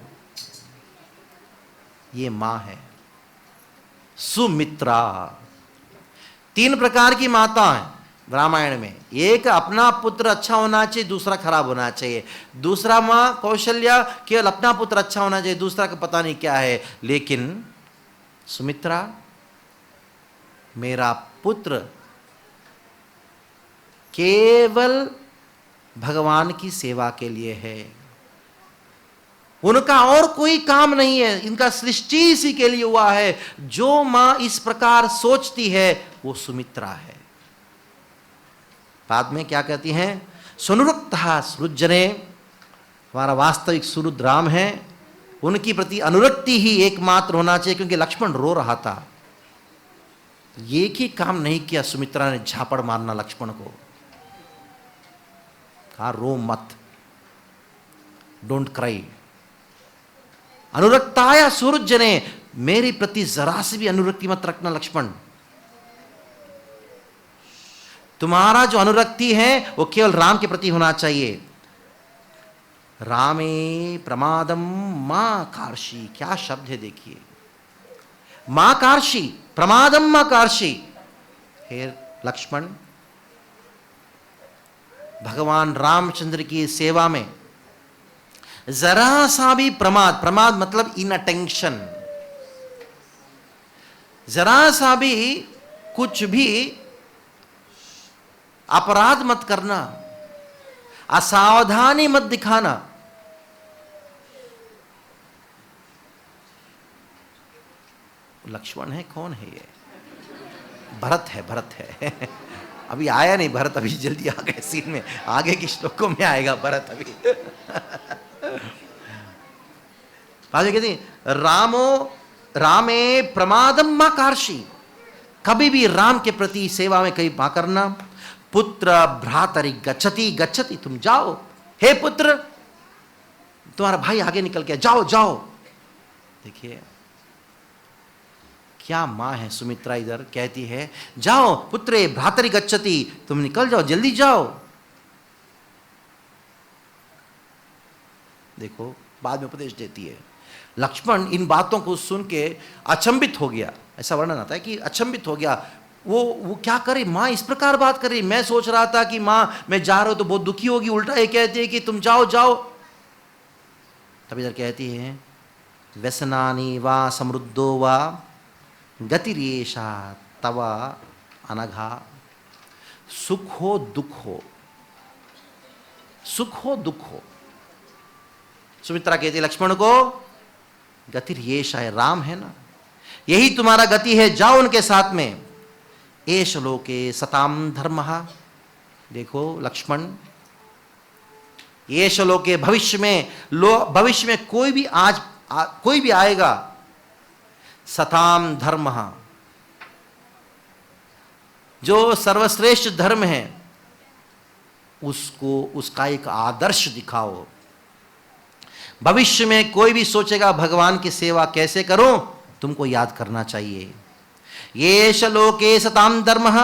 ये मां है सुमित्रा। 3 प्रकार की माता है रामायण में। एक अपना पुत्र अच्छा होना चाहिए, दूसरा खराब होना चाहिए। दूसरा मां कौशल्या, केवल अपना पुत्र अच्छा होना चाहिए, दूसरा का पता नहीं क्या है। लेकिन सुमित्रा, मेरा पुत्र केवल भगवान की सेवा के लिए है, उनका और कोई काम नहीं है, इनका सृष्टि इसी के लिए हुआ है। जो मां इस प्रकार सोचती है वो सुमित्रा है। बाद में क्या कहती हैं? सुनुरक्तः सुरुज्जने, हमारा वास्तविक सुरुद्र राम है, उनकी प्रति अनुरक्ति ही एकमात्र होना चाहिए, क्योंकि लक्ष्मण रो रहा था। एक ही काम नहीं किया सुमित्रा ने, झापड़ मारना लक्ष्मण को। कहा रो मत, डोंट क्राई। अनुरक्ताय सुरुज्जने, मेरे प्रति जरा से भी अनुरक्ति मत रखना लक्ष्मण। तुम्हारा जो अनुरक्ति है वो केवल राम के प्रति होना चाहिए। रामे प्रमादम मां कार्षी, क्या शब्द है देखिए, मां कार्षी, प्रमादम मां कार्षी। हे लक्ष्मण, भगवान रामचंद्र की सेवा में जरा सा भी प्रमाद, प्रमाद मतलब इनअटेंशन, जरा सा भी कुछ भी अपराध मत करना। असावधानी मत दिखाना। लक्ष्मण है, कौन है ये? भरत है, भरत है। अभी आया नहीं भरत, अभी जल्दी आ गए सीन में, आगे के श्लोकों में आएगा भरत अभी। कहती रामे प्रमादम मा कार्षी, कभी भी राम के प्रति सेवा में कहीं मा करना। पुत्र भ्रातरि गच्छति गच्छति, तुम जाओ, हे पुत्र तुम्हारा भाई आगे निकल गया, जाओ जाओ। देखिए क्या मां है सुमित्रा, इधर कहती है जाओ पुत्रे भ्रातरि गच्छति, तुम निकल जाओ, जल्दी जाओ। देखो बाद में उपदेश देती है। लक्ष्मण इन बातों को सुन के अचंभित हो गया, ऐसा वर्णन आता है कि अचंभित हो गया। वो क्या करे, माँ इस प्रकार बात कर रही, मैं सोच रहा था कि माँ मैं जा रहा हूं तो बहुत दुखी होगी, उल्टा ये कहती है कि तुम जाओ जाओ। तब इधर कहती है व्यसनानि वा समृद्धो वा गतिरेषा तव अनघा, सुख हो दुख हो, सुख हो दुख हो। सुमित्रा कहती है लक्ष्मण को गतिरेषा है, राम है ना, यही तुम्हारा गति है, जाओ उनके साथ में। एष लोके सताम धर्मः, देखो लक्ष्मण एष लोके, भविष्य में कोई भी कोई भी आएगा, सताम धर्मः, जो सर्वश्रेष्ठ धर्म है उसको, उसका एक आदर्श दिखाओ। भविष्य में कोई भी सोचेगा भगवान की सेवा कैसे करो, तुमको याद करना चाहिए। येष लोके सताम धर्मः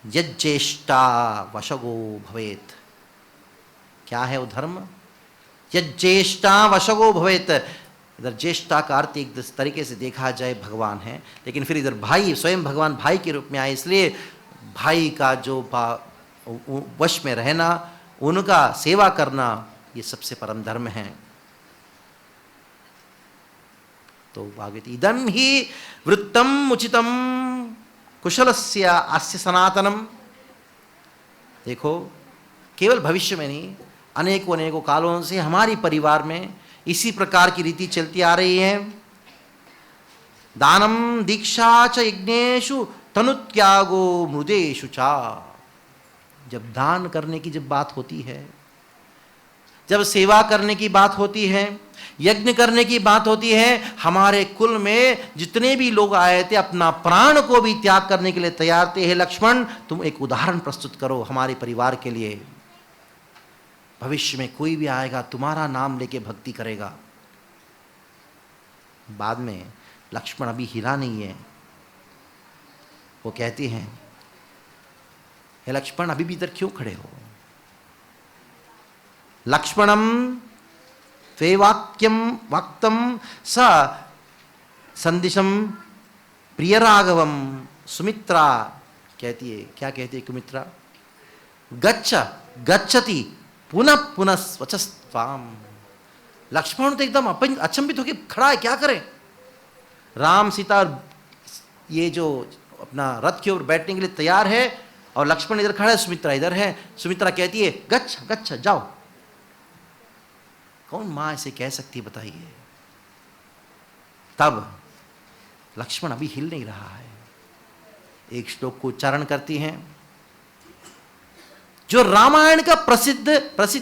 यज्जेष्टा वशगो भवेत्, क्या है वो धर्म? यज्जेष्टा वशगो भवेत्। इधर ज्येष्ठा का अर्थ एक तरीके से देखा जाए भगवान है, लेकिन फिर इधर भाई, स्वयं भगवान भाई के रूप में आए, इसलिए भाई का जो वश में रहना, उनका सेवा करना, ये सबसे परम धर्म है। तो आगे इदम ही वृत्तम उचितम कुशलस्य अस्य सनातनम। देखो केवल भविष्य में नहीं, अनेकों अनेकों कालों से हमारी परिवार में इसी प्रकार की रीति चलती आ रही है। दानम दीक्षा च यज्ञेषु तनुत्यागो मृदेषु चा। जब दान करने की जब बात होती है, जब सेवा करने की बात होती है, यज्ञ करने की बात होती है, हमारे कुल में जितने भी लोग आए थे अपना प्राण को भी त्याग करने के लिए तैयार थे। हे लक्ष्मण तुम एक उदाहरण प्रस्तुत करो हमारे परिवार के लिए। भविष्य में कोई भी आएगा तुम्हारा नाम लेके भक्ति करेगा। बाद में लक्ष्मण अभी हिला नहीं है, वो कहती हैं हे लक्ष्मण अभी भी इधर क्यों खड़े हो? लक्ष्मणम त्वे वाक्यम वक्तम स संदिशम प्रिय राघवम। सुमित्रा कहती है, क्या कहती है सुमित्रा? गच्छ गच्छति पुनः पुनः स्वचस्त्वाम। लक्ष्मण तो एकदम अचंभित होकर खड़ा है, क्या करें? राम सीता ये जो अपना रथ के ऊपर बैठने के लिए तैयार है और लक्ष्मण इधर खड़ा है, सुमित्रा इधर है। सुमित्रा कहती है गच्छ गच्छ जाओ। कौन मां ऐसे कह सकती है बताइए? तब लक्ष्मण अभी हिल नहीं रहा है, एक श्लोक को उच्चारण करती हैं जो रामायण का प्रसिद्ध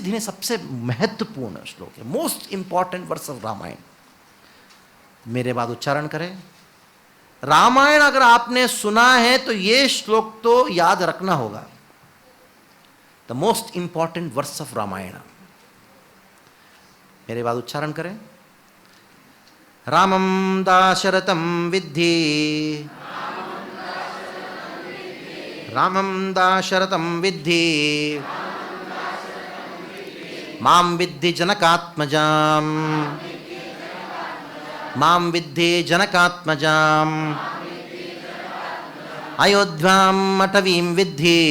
है, सबसे महत्वपूर्ण श्लोक है, most important verse of Ramayana. मेरे बाद उच्चारण करें। रामायण अगर आपने सुना है तो ये श्लोक तो याद रखना होगा। The most important verse of Ramayana. मेरे बाद उच्चारण करें। रामं दाशरथं विद्धि, रामं दाशरथं विद्धि, मां विद्धि जनकात्मजां, मां विद्धि जनकात्मजां, अयोध्याम् अटवीं विद्धि,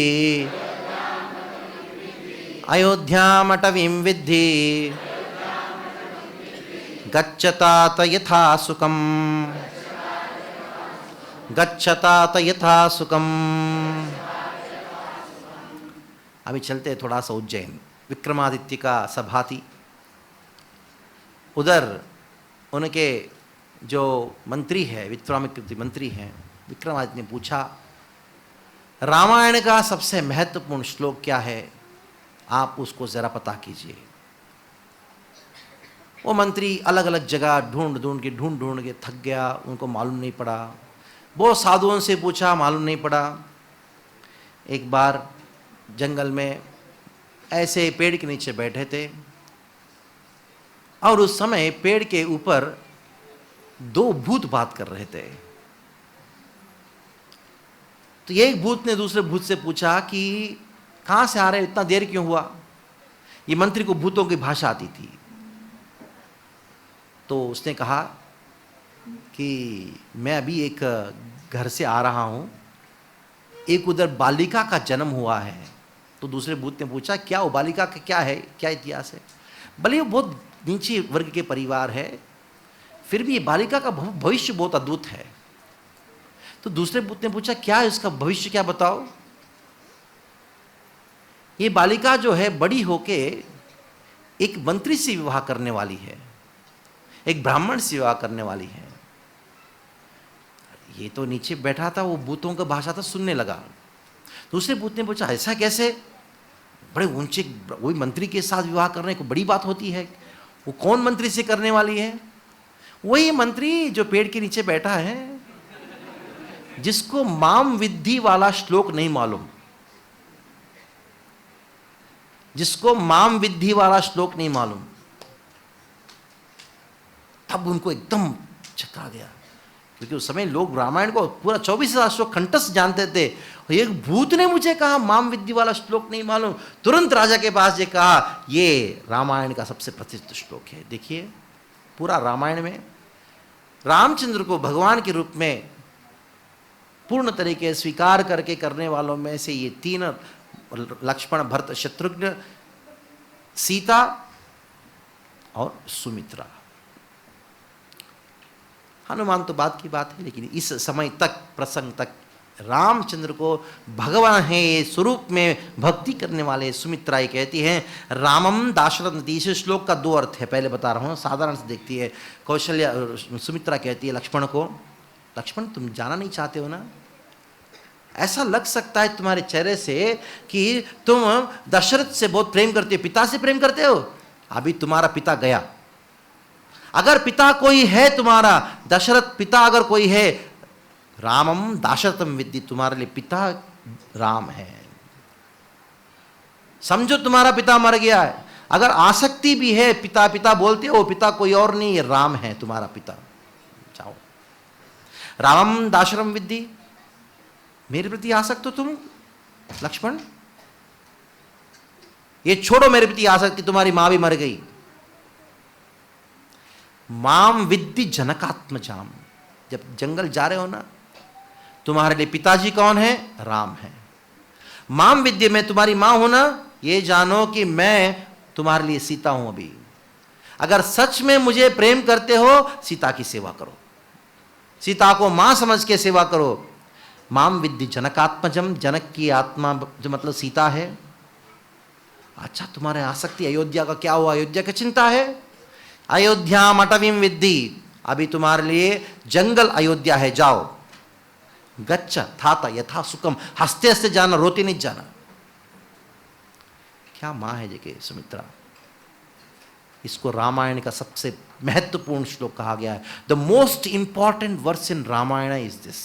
अयोध्याम् अटवीं विद्धि, गच्छतात यथा सुखम्, गच्छतात यथा सुखम्। अभी चलते हैं थोड़ा सा उज्जैन। विक्रमादित्य का सभा थी, उधर उनके जो मंत्री है, विश्वामित्र मंत्री हैं, विक्रमादित्य ने पूछा रामायण का सबसे महत्वपूर्ण श्लोक क्या है, आप उसको जरा पता कीजिए। वो मंत्री अलग अलग जगह ढूंढ के थक गया, उनको मालूम नहीं पड़ा। बहुत साधुओं से पूछा, मालूम नहीं पड़ा। एक बार जंगल में ऐसे पेड़ के नीचे बैठे थे और उस समय पेड़ के ऊपर दो भूत बात कर रहे थे। तो एक भूत ने दूसरे भूत से पूछा कि कहां से आ रहे, इतना देर क्यों हुआ। ये मंत्री को भूतों की भाषा आती थी। तो उसने कहा कि मैं अभी एक घर से आ रहा हूं, एक उधर बालिका का जन्म हुआ है। तो दूसरे भूत ने पूछा क्या वो बालिका का क्या है, क्या इतिहास है। भले वो बहुत नीचे वर्ग के परिवार है, फिर भी ये बालिका का भविष्य बहुत अद्भुत है। तो दूसरे भूत ने पूछा क्या है इसका भविष्य, क्या बताओ। ये बालिका जो है बड़ी होके एक मंत्री से विवाह करने वाली है, एक ब्राह्मण से विवाह करने वाली है। ये तो नीचे बैठा था, वो भूतों का भाषा था, सुनने लगा। दूसरे भूत ने पूछा ऐसा कैसे, बड़े ऊंचे वही मंत्री के साथ विवाह करने को बड़ी बात होती है। वो कौन मंत्री से करने वाली है। वही मंत्री जो पेड़ के नीचे बैठा है, जिसको माम विद्धि वाला श्लोक नहीं मालूम, जिसको माम विद्धि वाला श्लोक नहीं मालूम। तब उनको एकदम चकरा गया, क्योंकि उस समय लोग रामायण को पूरा 24,000 श्लोक कंठस्थ जानते थे। और एक भूत ने मुझे कहा माम विद्धि वाला श्लोक नहीं मालूम। तुरंत राजा के पास ये कहा ये रामायण का सबसे प्रसिद्ध श्लोक है। देखिए पूरा रामायण में रामचंद्र को भगवान के रूप में पूर्ण तरीके स्वीकार करके करने वालों में से ये तीन, लक्ष्मण भरत शत्रुघ्न, सीता और सुमित्रा। हनुमान तो बात की बात है, लेकिन इस समय तक, प्रसंग तक रामचंद्र को भगवान है ये स्वरूप में भक्ति करने वाले सुमित्रा ये कहती हैं रामम दाशरथ नती। इस श्लोक का दो अर्थ है, पहले बता रहा हूँ, साधारण से देखती है। कौशल्या सुमित्रा कहती है लक्ष्मण को, लक्ष्मण तुम जाना नहीं चाहते हो ना, ऐसा लग सकता है तुम्हारे चेहरे से कि तुम दशरथ से बहुत प्रेम करते हो, पिता से प्रेम करते हो। अभी तुम्हारा पिता गया, अगर पिता कोई है तुम्हारा, दशरथ पिता अगर कोई है, रामम दाशरथम विद्धि, तुम्हारे लिए पिता राम है। समझो तुम्हारा पिता मर गया है, अगर आसक्ति भी है, पिता पिता बोलते हो, पिता कोई और नहीं, ये राम है तुम्हारा पिता। जाओ रामम दाशरथम विद्धि, मेरे प्रति आसक्त हो तुम लक्ष्मण, ये छोड़ो मेरे प्रति आसक्ति, तुम्हारी मां भी मर गई। माम विद्धि जनकात्मजाम, जब जंगल जा रहे हो ना, तुम्हारे लिए पिताजी कौन है, राम है। माम विद्य में तुम्हारी मां हो ना, ये जानो कि मैं तुम्हारे लिए सीता हूं। अभी अगर सच में मुझे प्रेम करते हो, सीता की सेवा करो, सीता को मां समझ के सेवा करो। माम विद्धि जनकात्मजम, जनक की आत्मा जो मतलब सीता है। अच्छा तुम्हारे आसक्ति अयोध्या का क्या हुआ, अयोध्या की चिंता है। अयोध्या मटवीम विद्धि, अभी तुम्हारे लिए जंगल अयोध्या है, जाओ। गच्छ थाता यथा सुखम, हंसते हंसते जाना, रोते नहीं जाना। क्या मां है जगह सुमित्रा। इसको रामायण का सबसे महत्वपूर्ण श्लोक कहा गया है। The most important verse in Ramayana is this.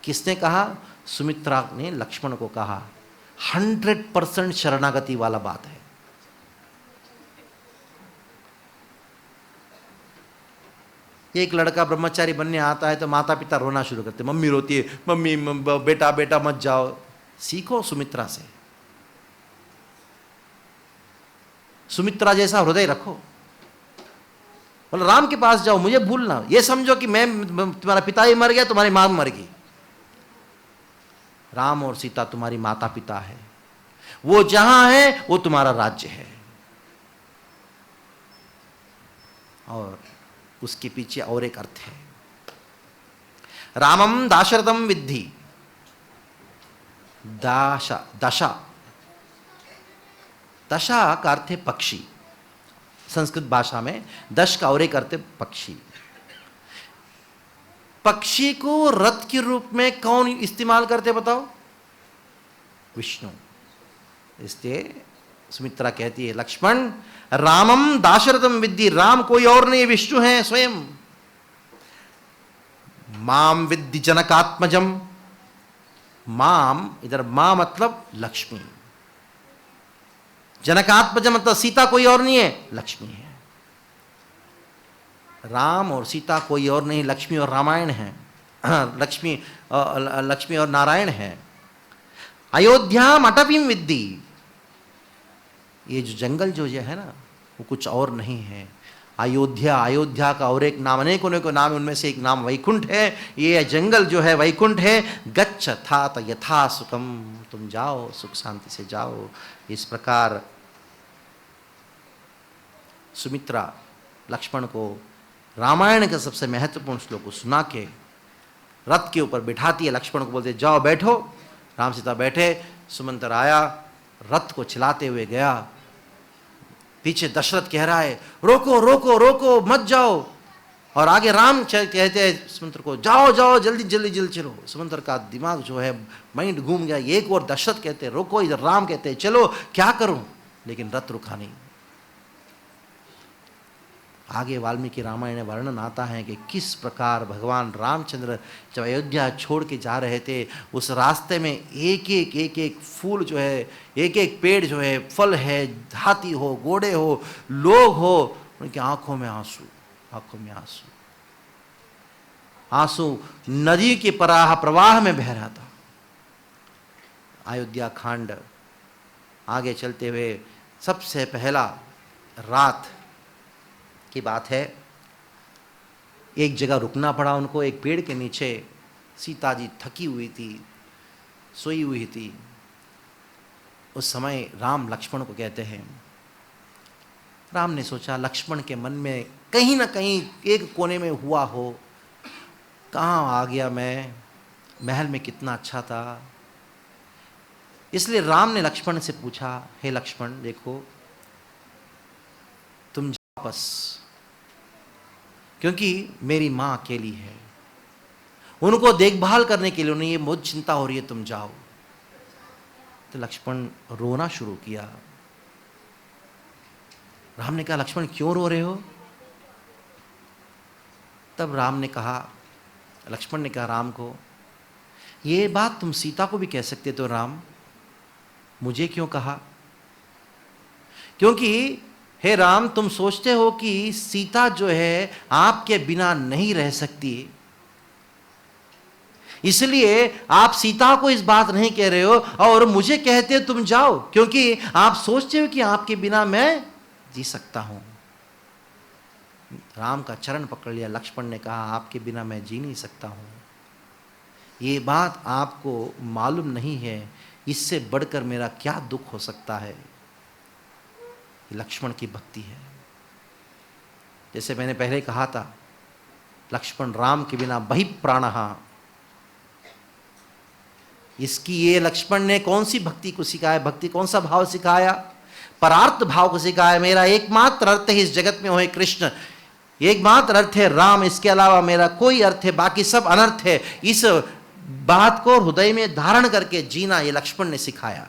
किसने कहा, सुमित्रा ने लक्ष्मण को कहा। 100% शरणागति वाला बात है। एक लड़का ब्रह्मचारी बनने आता है तो माता पिता रोना शुरू करते, मम्मी रोती है, मम्मी बेटा बेटा मत जाओ। सीखो सुमित्रा से, सुमित्रा जैसा हृदय रखो। बोलो राम के पास जाओ, मुझे भूलना, ये समझो कि मैं, तुम्हारा पिता ही मर गया, तुम्हारी मां मर गई। राम और सीता तुम्हारी माता पिता है, वो जहां है वो तुम्हारा राज्य है। और उसके पीछे और एक अर्थ है, रामम दाशरथम विद्धि। दाशा दशा दशा का अर्थ है पक्षी, संस्कृत भाषा में दश का और एक अर्थ है पक्षी। पक्षी को रथ के रूप में कौन इस्तेमाल करते बताओ? विष्णु। इसलिए सुमित्रा कहती है, लक्ष्मण रामम दाशरथम विद्धि, राम कोई और नहीं, विष्णु है स्वयं। माम विद्धि जनकात्मजम, माम इधर मां मतलब लक्ष्मी, जनकात्मजम मतलब सीता कोई और नहीं है, लक्ष्मी है। राम और सीता कोई और नहीं, लक्ष्मी और रामायण है, लक्ष्मी और नारायण है। अयोध्या अटवीं विद्धि, ये जो जंगल जो है ना वो कुछ और नहीं है। अयोध्या, अयोध्या का और एक नाम, अनेकों नाम, उनमें से एक नाम वैकुंठ है। ये जंगल जो है वैकुंठ है। गच्छ तात यथा सुखम, तुम जाओ सुख शांति से जाओ। इस प्रकार सुमित्रा लक्ष्मण को रामायण के सबसे महत्वपूर्ण श्लोक को सुना के रथ के ऊपर बिठाती है। लक्ष्मण को बोलते जाओ बैठो। राम सीता बैठे। सुमंत्र आया, रथ को चलाते हुए गया। पीछे दशरथ कह रहा है रोको रोको रोको मत जाओ, और आगे राम कहते हैं सुमंत्र को जाओ जाओ जल्दी जल्दी जल्दी चलो। सुमंत्र का दिमाग जो है माइंड घूम गया। एक और दशरथ कहते हैं रोको, इधर राम कहते हैं चलो, क्या करूं, लेकिन रथ रुका नहीं। आगे वाल्मीकि रामायण में वर्णन आता है कि किस प्रकार भगवान रामचंद्र जब अयोध्या छोड़ के जा रहे थे, उस रास्ते में एक एक फूल जो है, एक एक पेड़ जो है, फल है, हाथी हो, घोड़े हो, लोग हो, उनकी आंखों में आंसू, आंखों में आंसू, आंसू नदी के प्रवाह में बह रहा था। अयोध्या कांड आगे चलते हुए सबसे पहला रात की बात है। एक जगह रुकना पड़ा उनको, एक पेड़ के नीचे। सीता जी थकी हुई थी, सोई हुई थी। उस समय राम लक्ष्मण को कहते हैं, राम ने सोचा लक्ष्मण के मन में कहीं ना कहीं एक कोने में हुआ हो, कहाँ आ गया मैं, महल में कितना अच्छा था। इसलिए राम ने लक्ष्मण से पूछा, हे लक्ष्मण देखो तुम वापस, क्योंकि मेरी मां अकेली है, उनको देखभाल करने के लिए उन्हें ये बहुत चिंता हो रही है, तुम जाओ। तो लक्ष्मण रोना शुरू किया। राम ने कहा लक्ष्मण क्यों रो रहे हो? तब राम ने कहा, लक्ष्मण ने कहा राम को, ये बात तुम सीता को भी कह सकते तो राम, मुझे क्यों कहा? क्योंकि हे राम तुम सोचते हो कि सीता जो है आपके बिना नहीं रह सकती, इसलिए आप सीता को इस बात नहीं कह रहे हो और मुझे कहते हो तुम जाओ, क्योंकि आप सोचते हो कि आपके बिना मैं जी सकता हूं। राम का चरण पकड़ लिया। लक्ष्मण ने कहा आपके बिना मैं जी नहीं सकता हूं। ये बात आपको मालूम नहीं है, इससे बढ़कर मेरा क्या दुख हो सकता है। लक्ष्मण की भक्ति है। जैसे मैंने पहले कहा था, लक्ष्मण राम के बिना बहि प्राणः। इसकी ये लक्ष्मण ने कौन सी भक्ति को सिखाया? भक्ति कौन सा भाव सिखाया? परार्थ भाव को सिखाया। मेरा एकमात्र अर्थ है इस जगत में हो कृष्ण, एकमात्र अर्थ है राम, इसके अलावा मेरा कोई अर्थ है, बाकी सब अनर्थ है। इस बात को हृदय में धारण करके जीना ये लक्ष्मण ने सिखाया।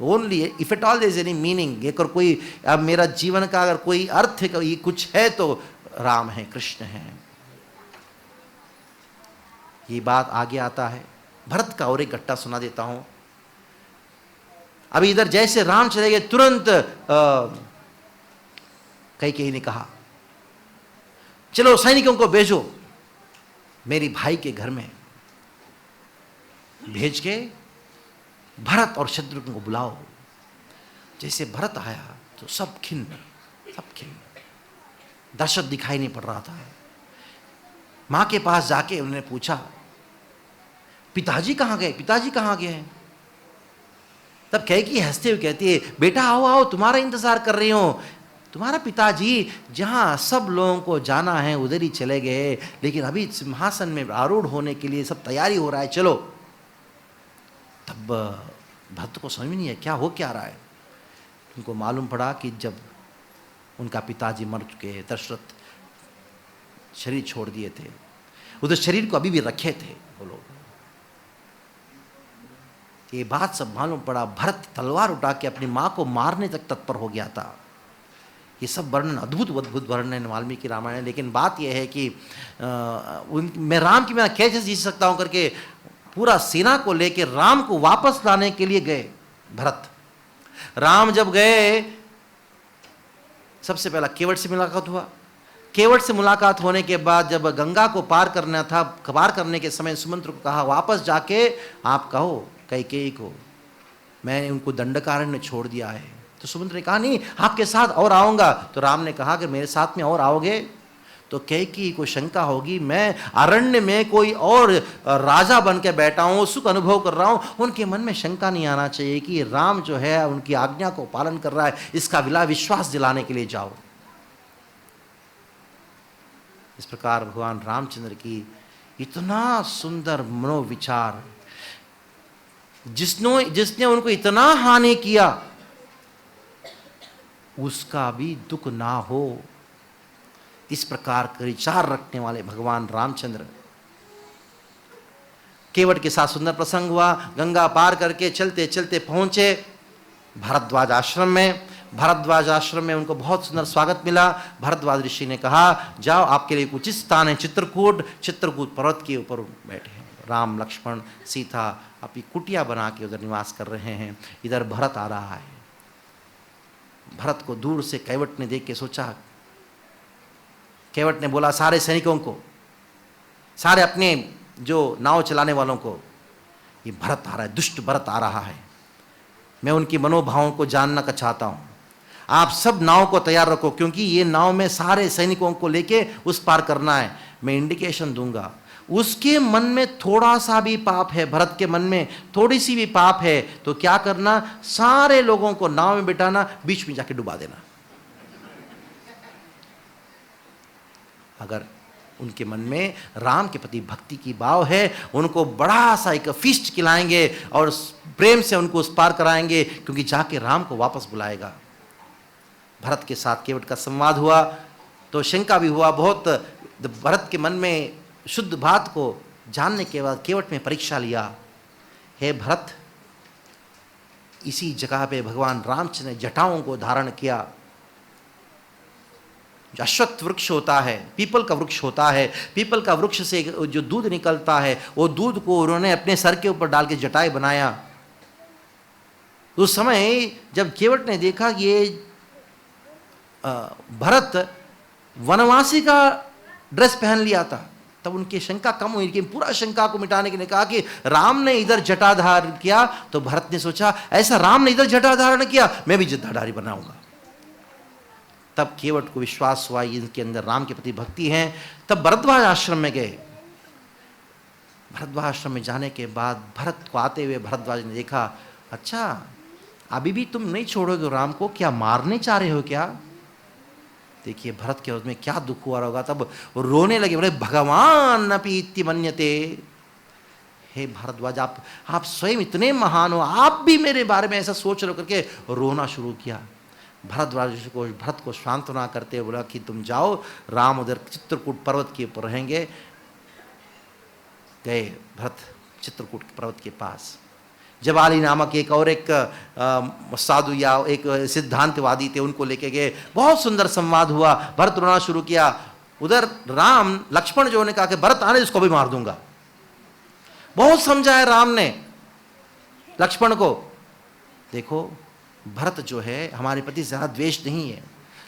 Only if at all there is any meaning, एक और कोई अब मेरा जीवन का अगर कोई अर्थ है, कुछ है तो राम है, कृष्ण है। ये बात आगे आता है। भरत का और एक घट्टा सुना देता हूं। अभी इधर जैसे राम चले गए, तुरंत कैकेयी ने कहा चलो सैनिकों को भेजो मेरी भाई के घर में, भेज के भरत और शत्रुघ्न को बुलाओ। जैसे भरत आया तो सब खिन्न, सब खिन्न। दशरथ दिखाई नहीं पड़ रहा था। मां के पास जाके उन्होंने पूछा पिताजी कहां गए, पिताजी कहां गए हैं? तब कैकेयी हंसते हुए कहती है बेटा आओ आओ, तुम्हारा इंतजार कर रही हूं। तुम्हारा पिताजी जहां सब लोगों को जाना है उधर ही चले गए, लेकिन अभी सिंहासन में आरूढ़ होने के लिए सब तैयारी हो रहा है, चलो। तब भक्त को समझ में नहीं है क्या हो क्या रहा है। उनको मालूम पड़ा कि जब उनका पिताजी मर चुके हैं, दशरथ शरीर छोड़ दिए थे, उधर शरीर को अभी भी रखे थे वो लोग। ये बात सब मालूम पड़ा, भरत तलवार उठा के अपनी माँ को मारने तक तत्पर हो गया था। ये सब वर्णन अद्भुत अद्भुत वर्णन वाल्मीकि रामायण है। लेकिन बात यह है कि मैं राम की मैं कैसे जी सकता हूँ करके पूरा सेना को लेकर राम को वापस लाने के लिए गए भरत। राम जब गए, सबसे पहला केवट से मुलाकात हुआ। केवट से मुलाकात होने के बाद जब गंगा को पार करना था, पार करने के समय सुमंत्र को कहा वापस जाके आप कहो कैकेयी को मैंने उनको दंडकारण्य छोड़ दिया है। तो सुमंत्र ने कहा नहीं, आपके साथ और आऊंगा। तो राम ने कहा कि मेरे साथ में और आओगे तो कैकेयी को शंका होगी, मैं अरण्य में कोई और राजा बन के बैठा हूँ, सुख अनुभव कर रहा हूँ। उनके मन में शंका नहीं आना चाहिए कि राम जो है उनकी आज्ञा को पालन कर रहा है, इसका विश्वास दिलाने के लिए जाओ। इस प्रकार भगवान रामचंद्र की इतना सुंदर मनोविचार, जिसने उनको इतना हानि किया उसका भी दुख ना हो, इस प्रकार का विचार रखने वाले भगवान रामचंद्र। केवट के साथ सुंदर प्रसंग हुआ। गंगा पार करके चलते चलते पहुंचे भारद्वाज आश्रम में। भारद्वाज आश्रम में उनको बहुत सुंदर स्वागत मिला। भारद्वाज ऋषि ने कहा जाओ, आपके लिए उचित स्थान है चित्रकूट। चित्रकूट पर्वत के ऊपर बैठे हैं राम लक्ष्मण सीता, अपनी कुटिया बना के उधर निवास कर रहे हैं। इधर भरत आ रहा है। भरत को दूर से कैवट ने देख के सोचा, कैवट ने बोला सारे सैनिकों को, सारे अपने जो नाव चलाने वालों को, ये भरत आ रहा है, दुष्ट भरत आ रहा है। मैं उनकी मनोभावों को जानना चाहता हूं। आप सब नाव को तैयार रखो, क्योंकि ये नाव में सारे सैनिकों को लेके उस पार करना है। मैं इंडिकेशन दूंगा, उसके मन में थोड़ा सा भी पाप है, भरत के मन में थोड़ी सी भी पाप है, तो क्या करना, सारे लोगों को नाव में बिठाना, बीच में जाके डुबा देना। अगर उनके मन में राम के प्रति भक्ति की भाव है, उनको बड़ा सा एक फीस्ट खिलाएंगे और प्रेम से उनको उस पार कराएंगे, क्योंकि जाके राम को वापस बुलाएगा। भरत के साथ केवट का संवाद हुआ तो शंका भी हुआ बहुत। भरत के मन में शुद्ध बात को जानने के बाद केवट में परीक्षा लिया। हे भरत, इसी जगह पे भगवान रामचंद्र ने जटाओं को धारण किया। जो अश्वत्थ वृक्ष होता है, पीपल का वृक्ष होता है, पीपल का वृक्ष से जो दूध निकलता है, वो दूध को उन्होंने अपने सर के ऊपर डाल के जटाएं बनाया। उस समय जब केवट ने देखा कि ये भरत वनवासी का ड्रेस पहन लिया था, तब उनकी शंका कम हुई। कि पूरा शंका को मिटाने के लिए कहा कि राम ने इधर जटा धारण किया, तो भरत ने सोचा ऐसा राम ने इधर जटा धारण किया, मैं भी जटाधारी बनाऊंगा। तब केवट को विश्वास हुआ इनके अंदर राम के प्रति भक्ति है। तब भरद्वाज आश्रम में गए। भरद्वाज आश्रम में जाने के बाद भरत को आते हुए भरद्वाज ने देखा, अच्छा अभी भी तुम नहीं छोड़ोगे राम को, क्या मारने चाह रहे हो क्या? देखिए भरत के उसमें क्या दुख हुआ होगा, तब रोने लगे, बोले भगवान अपि इति मन्यते। हे भारद्वाज, आप स्वयं इतने महान हो, आप भी मेरे बारे में ऐसा सोच रहे करके रोना शुरू किया। भरद्वाज को भरत को सांत्वना करते हुए बोला कि तुम जाओ, राम उधर चित्रकूट पर्वत के ऊपर रहेंगे। गए भरत चित्रकूट पर्वत के पास। जबाली नामक एक और एक साधु या एक सिद्धांतवादी थे, उनको लेके गए। बहुत सुंदर संवाद हुआ। भरत रोना शुरू किया। उधर राम लक्ष्मण जो ने कहा कि भरत आने इसको भी मार दूंगा। बहुत समझाया राम ने लक्ष्मण को। देखो भरत जो है हमारे प्रति ज्यादा द्वेष नहीं है,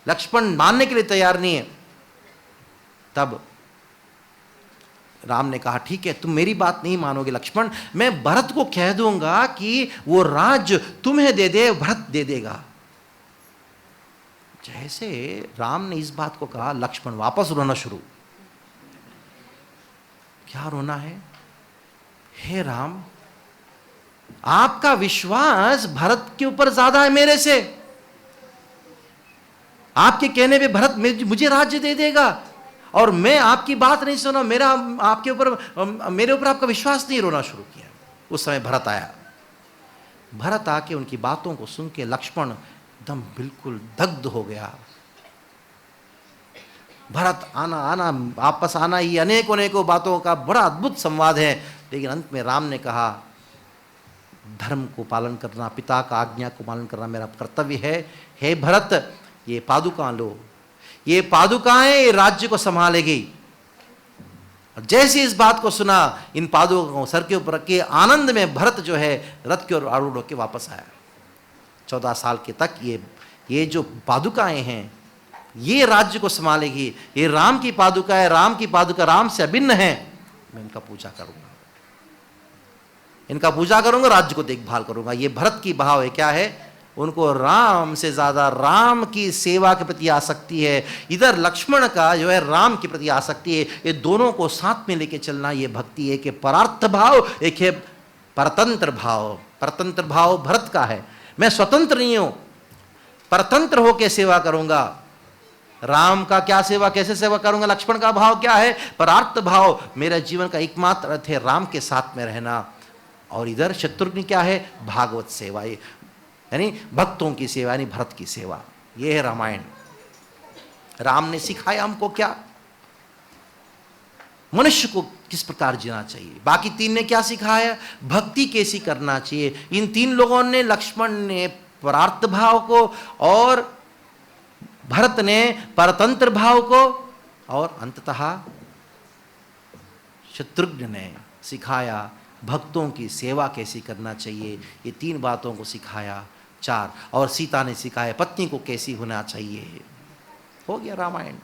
लक्ष्मण मानने के लिए तैयार नहीं है। तब राम ने कहा ठीक है, तुम मेरी बात नहीं मानोगे लक्ष्मण, मैं भरत को कह दूंगा कि वो राज्य तुम्हें दे दे, भरत दे देगा। जैसे राम ने इस बात को कहा, लक्ष्मण वापस रोना शुरू। क्या रोना है? हे राम, आपका विश्वास भरत के ऊपर ज्यादा है मेरे से। आपके कहने पे भरत मुझे राज्य दे देगा और मैं आपकी बात नहीं सुना, मेरे ऊपर आपका विश्वास नहीं। रोना शुरू किया। उस समय भरत आया। भरत आके उनकी बातों को सुन के लक्ष्मण एकदम बिल्कुल दग्ध हो गया। भरत आना आना वापस आना, ये अनेकों अनेकों बातों का बड़ा अद्भुत संवाद है। लेकिन अंत में राम ने कहा, धर्म को पालन करना, पिता का आज्ञा को पालन करना मेरा कर्तव्य है। हे भरत, ये पादुका लो, ये पादुकाएं राज्य को संभालेगी। और जैसे इस बात को सुना, इन पादुकों को सर के ऊपर रख के आनंद में भरत जो है रथ के ओर आरूढ़ होकर वापस आया। 14 साल के तक ये जो पादुकाएं हैं ये राज्य को संभालेगी। ये राम की पादुका है, राम की पादुका राम से अभिन्न है। मैं इनका पूजा करूंगा, इनका पूजा करूंगा, राज्य को देखभाल करूंगा। ये भरत की भाव है, क्या है? उनको राम से ज्यादा राम की सेवा के प्रति आसक्ति है। इधर लक्ष्मण का जो है राम के प्रति आसक्ति है। ये दोनों को साथ में लेके चलना ये भक्ति है। कि परार्थ भाव, एक है परतंत्र भाव। परतंत्र भाव भरत का है, मैं स्वतंत्र नहीं हूं, परतंत्र होकर सेवा करूंगा। राम का क्या सेवा, कैसे सेवा करूंगा? लक्ष्मण का भाव क्या है? परार्थ भाव, मेरा जीवन का एकमात्र अर्थ है राम के साथ में रहना। और इधर शत्रुघ्न क्या है? भागवत सेवा, यानी भक्तों की सेवा, यानी भरत की सेवा। यह है रामायण। राम ने सिखाया हमको क्या, मनुष्य को किस प्रकार जीना चाहिए। बाकी तीन ने क्या सिखाया? भक्ति कैसी करना चाहिए। इन तीन लोगों ने, लक्ष्मण ने परार्थ भाव को, और भरत ने परतंत्र भाव को, और अंततः शत्रुघ्न ने सिखाया भक्तों की सेवा कैसी करना चाहिए। ये तीन बातों को सिखाया। 4, और सीता ने सिखाया पत्नी को कैसी होना चाहिए। हो गया रामायण।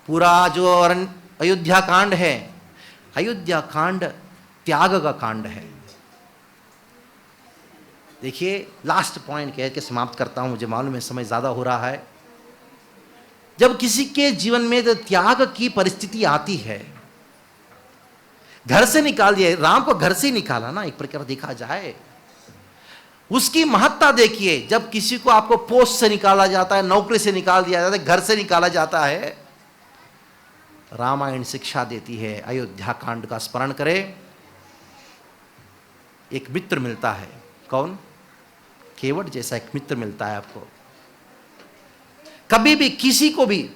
पूरा जो अयोध्या कांड है, अयोध्या कांड त्याग का कांड है। देखिए, लास्ट पॉइंट कह के समाप्त करता हूं, मुझे मालूम है समय ज्यादा हो रहा है। जब किसी के जीवन में तो त्याग की परिस्थिति आती है, घर से निकाल दिया, राम को घर से ही निकाला ना, एक प्रकार देखा जाए। उसकी महत्ता देखिए, जब किसी को आपको पोस्ट से निकाला जाता है, नौकरी से निकाल दिया जाता है, घर से निकाला जाता है, रामायण शिक्षा देती है। अयोध्या कांड का स्मरण करें। एक मित्र मिलता है, कौन? केवट जैसा एक मित्र मिलता है आपको। कभी भी किसी को भी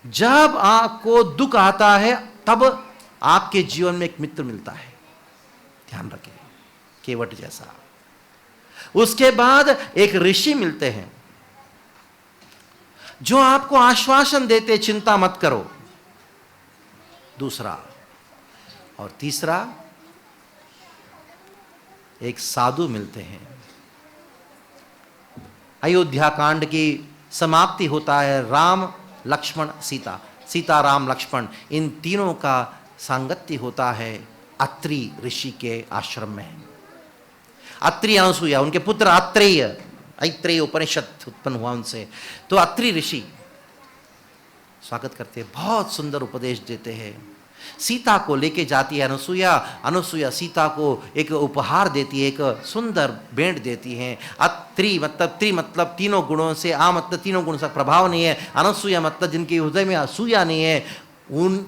जब आपको दुख आता है, तब आपके जीवन में एक मित्र मिलता है, ध्यान रखें, केवट जैसा। उसके बाद एक ऋषि मिलते हैं जो आपको आश्वासन देते, चिंता मत करो। दूसरा, और तीसरा, एक साधु मिलते हैं। अयोध्या कांड की समाप्ति होता है राम लक्ष्मण सीता, सीता राम लक्ष्मण, इन तीनों का सांगत्य होता है अत्रि ऋषि के आश्रम में। अत्रि अनसुया, उनके पुत्र अत्रेय, ऐत्रेय उपनिषद उत्पन्न हुआ उनसे। तो अत्रि ऋषि स्वागत करते हैं, बहुत सुंदर उपदेश देते हैं। सीता को लेके जाती है अनसुया, अनसुया सीता को एक उपहार देती है, एक सुंदर भेंट देती है। अत्रि मतलब, त्रि मतलब तीनों गुणों से, आ मतलब तीनों गुणों से प्रभाव नहीं है, अनसुया मतलब जिनके हृदय में असूया नहीं है।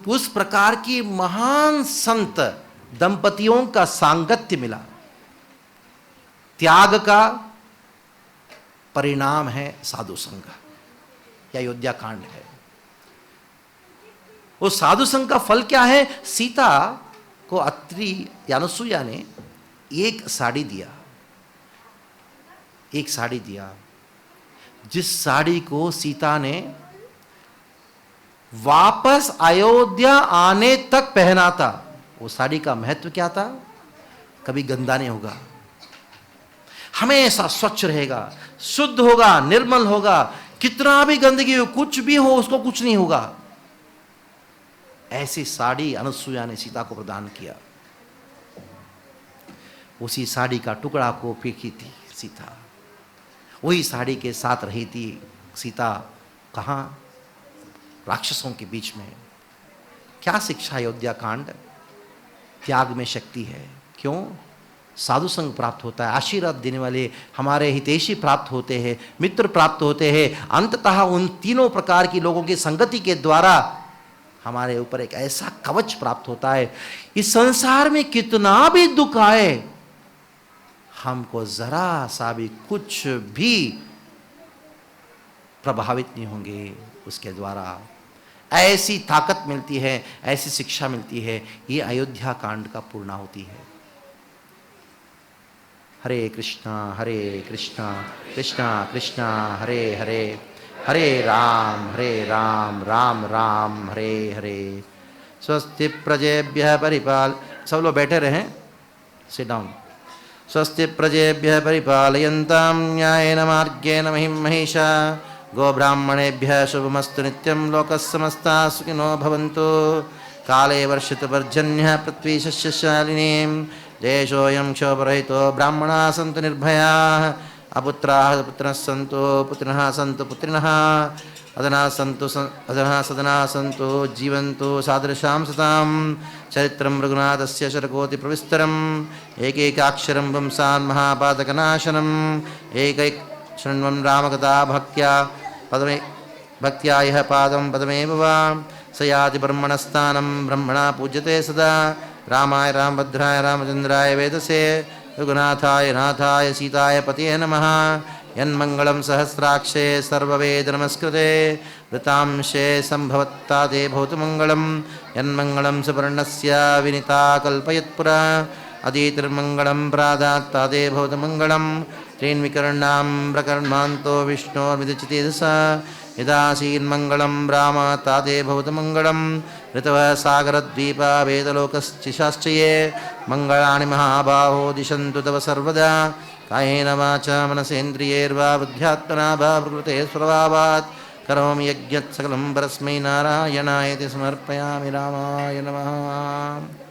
उस प्रकार की महान संत दंपतियों का सांगत्य मिला। त्याग का परिणाम है साधु संग, या अयोध्या कांड है। वो साधु संग का फल क्या है? सीता को अत्रि या अनसुया ने एक साड़ी दिया, एक साड़ी दिया, जिस साड़ी को सीता ने वापस अयोध्या आने तक पहना था। वो साड़ी का महत्व क्या था? कभी गंदा नहीं होगा, हमेशा स्वच्छ रहेगा, शुद्ध होगा, निर्मल होगा। कितना भी गंदगी हो, कुछ भी हो, उसको कुछ नहीं होगा। ऐसी साड़ी अनसुया ने सीता को प्रदान किया। उसी साड़ी का टुकड़ा को फेंकी थी सीता, वही साड़ी के साथ रही थी सीता। कहाँ? राक्षसों के बीच में। क्या शिक्षा अयोध्या कांड? त्याग में शक्ति है। क्यों? साधु संग प्राप्त होता है, आशीर्वाद देने वाले हमारे हितैषी प्राप्त होते हैं, मित्र प्राप्त होते हैं। अंततः उन तीनों प्रकार की लोगों की संगति के द्वारा हमारे ऊपर एक ऐसा कवच प्राप्त होता है। इस संसार में कितना भी दुख आए, हमको जरा सा भी कुछ भी प्रभावित नहीं होंगे उसके द्वारा। ऐसी ताकत मिलती है, ऐसी शिक्षा मिलती है। ये अयोध्या कांड का पूर्णाहुति है। हरे कृष्णा कृष्णा कृष्णा हरे हरे, हरे राम राम राम हरे हरे। स्वस्ति प्रजेभ्यः परिपाल, सब लोग बैठे रहें, सिट डाउन। स्वस्ति प्रजेभ्यः परिपालयन्तां न्यायेन मार्गेण महिं महिषा, गोब्राह्मणेभ्यः शुभमस्तु नित्यं, लोकः समस्ताः सुखिनो भवन्तु। काले वर्षतु पर्जन्यः पृथ्वी सस्यशालिनीं, देशोऽयं क्षोभरहितो ब्राह्मणाः सन्तु निर्भयाः, अपुत्राः पुत्रिणः सन्तु पुत्रिणः सन्तु पुत्रिणः, अदनाः सदनाः सन्तु जीवन्तु सादृशां सतां, चरित्रं रघुनाथस्य शरकोति प्रविस्तरम्, एकैकाक्षरं पुंसान् महापातकनाशनम्, एकैक शृण्वन् रामकथा भक्त्या पदमे भक्त्या यः पादं पदमेव वा, स याति ब्रह्मणस्थानं ब्रह्मणा पूज्यते सदा। रामाय रामभद्राय रामचन्द्राय वेदसे, रघुनाथाय नाथाय सीताय पतये नमः। यन्मङ्गलं सहस्राक्षे सर्ववेद नमस्कृते, वृतांशे सम्भवत्ताते भवतु मङ्गलं। यन्मङ्गलं सुपर्णस्य विनिता कल्पयत्पुरा, अदितिर्मङ्गलं प्रादात्ताते भवतु मङ्गलं। त्रीन्विकर्णां प्रकर्मान्तो विष्णोर्मिदचितेजसा, यदासीन्मङ्गलं राम ताते भवतु मङ्गलं। ऋतवः सागरद्वीपा वेदलोकश्चिशाश्च ये, मङ्गलानि महाबाहो दिशन्तु तव सर्वदा। कायेन वाचा मनसेन्द्रियैर्वा बुद्ध्यात्मना वा प्रकृते स्वभावात्, करोमि यज्ञत् सकलं परस्मै नारायणायति समर्पयामि। रामाय नमः।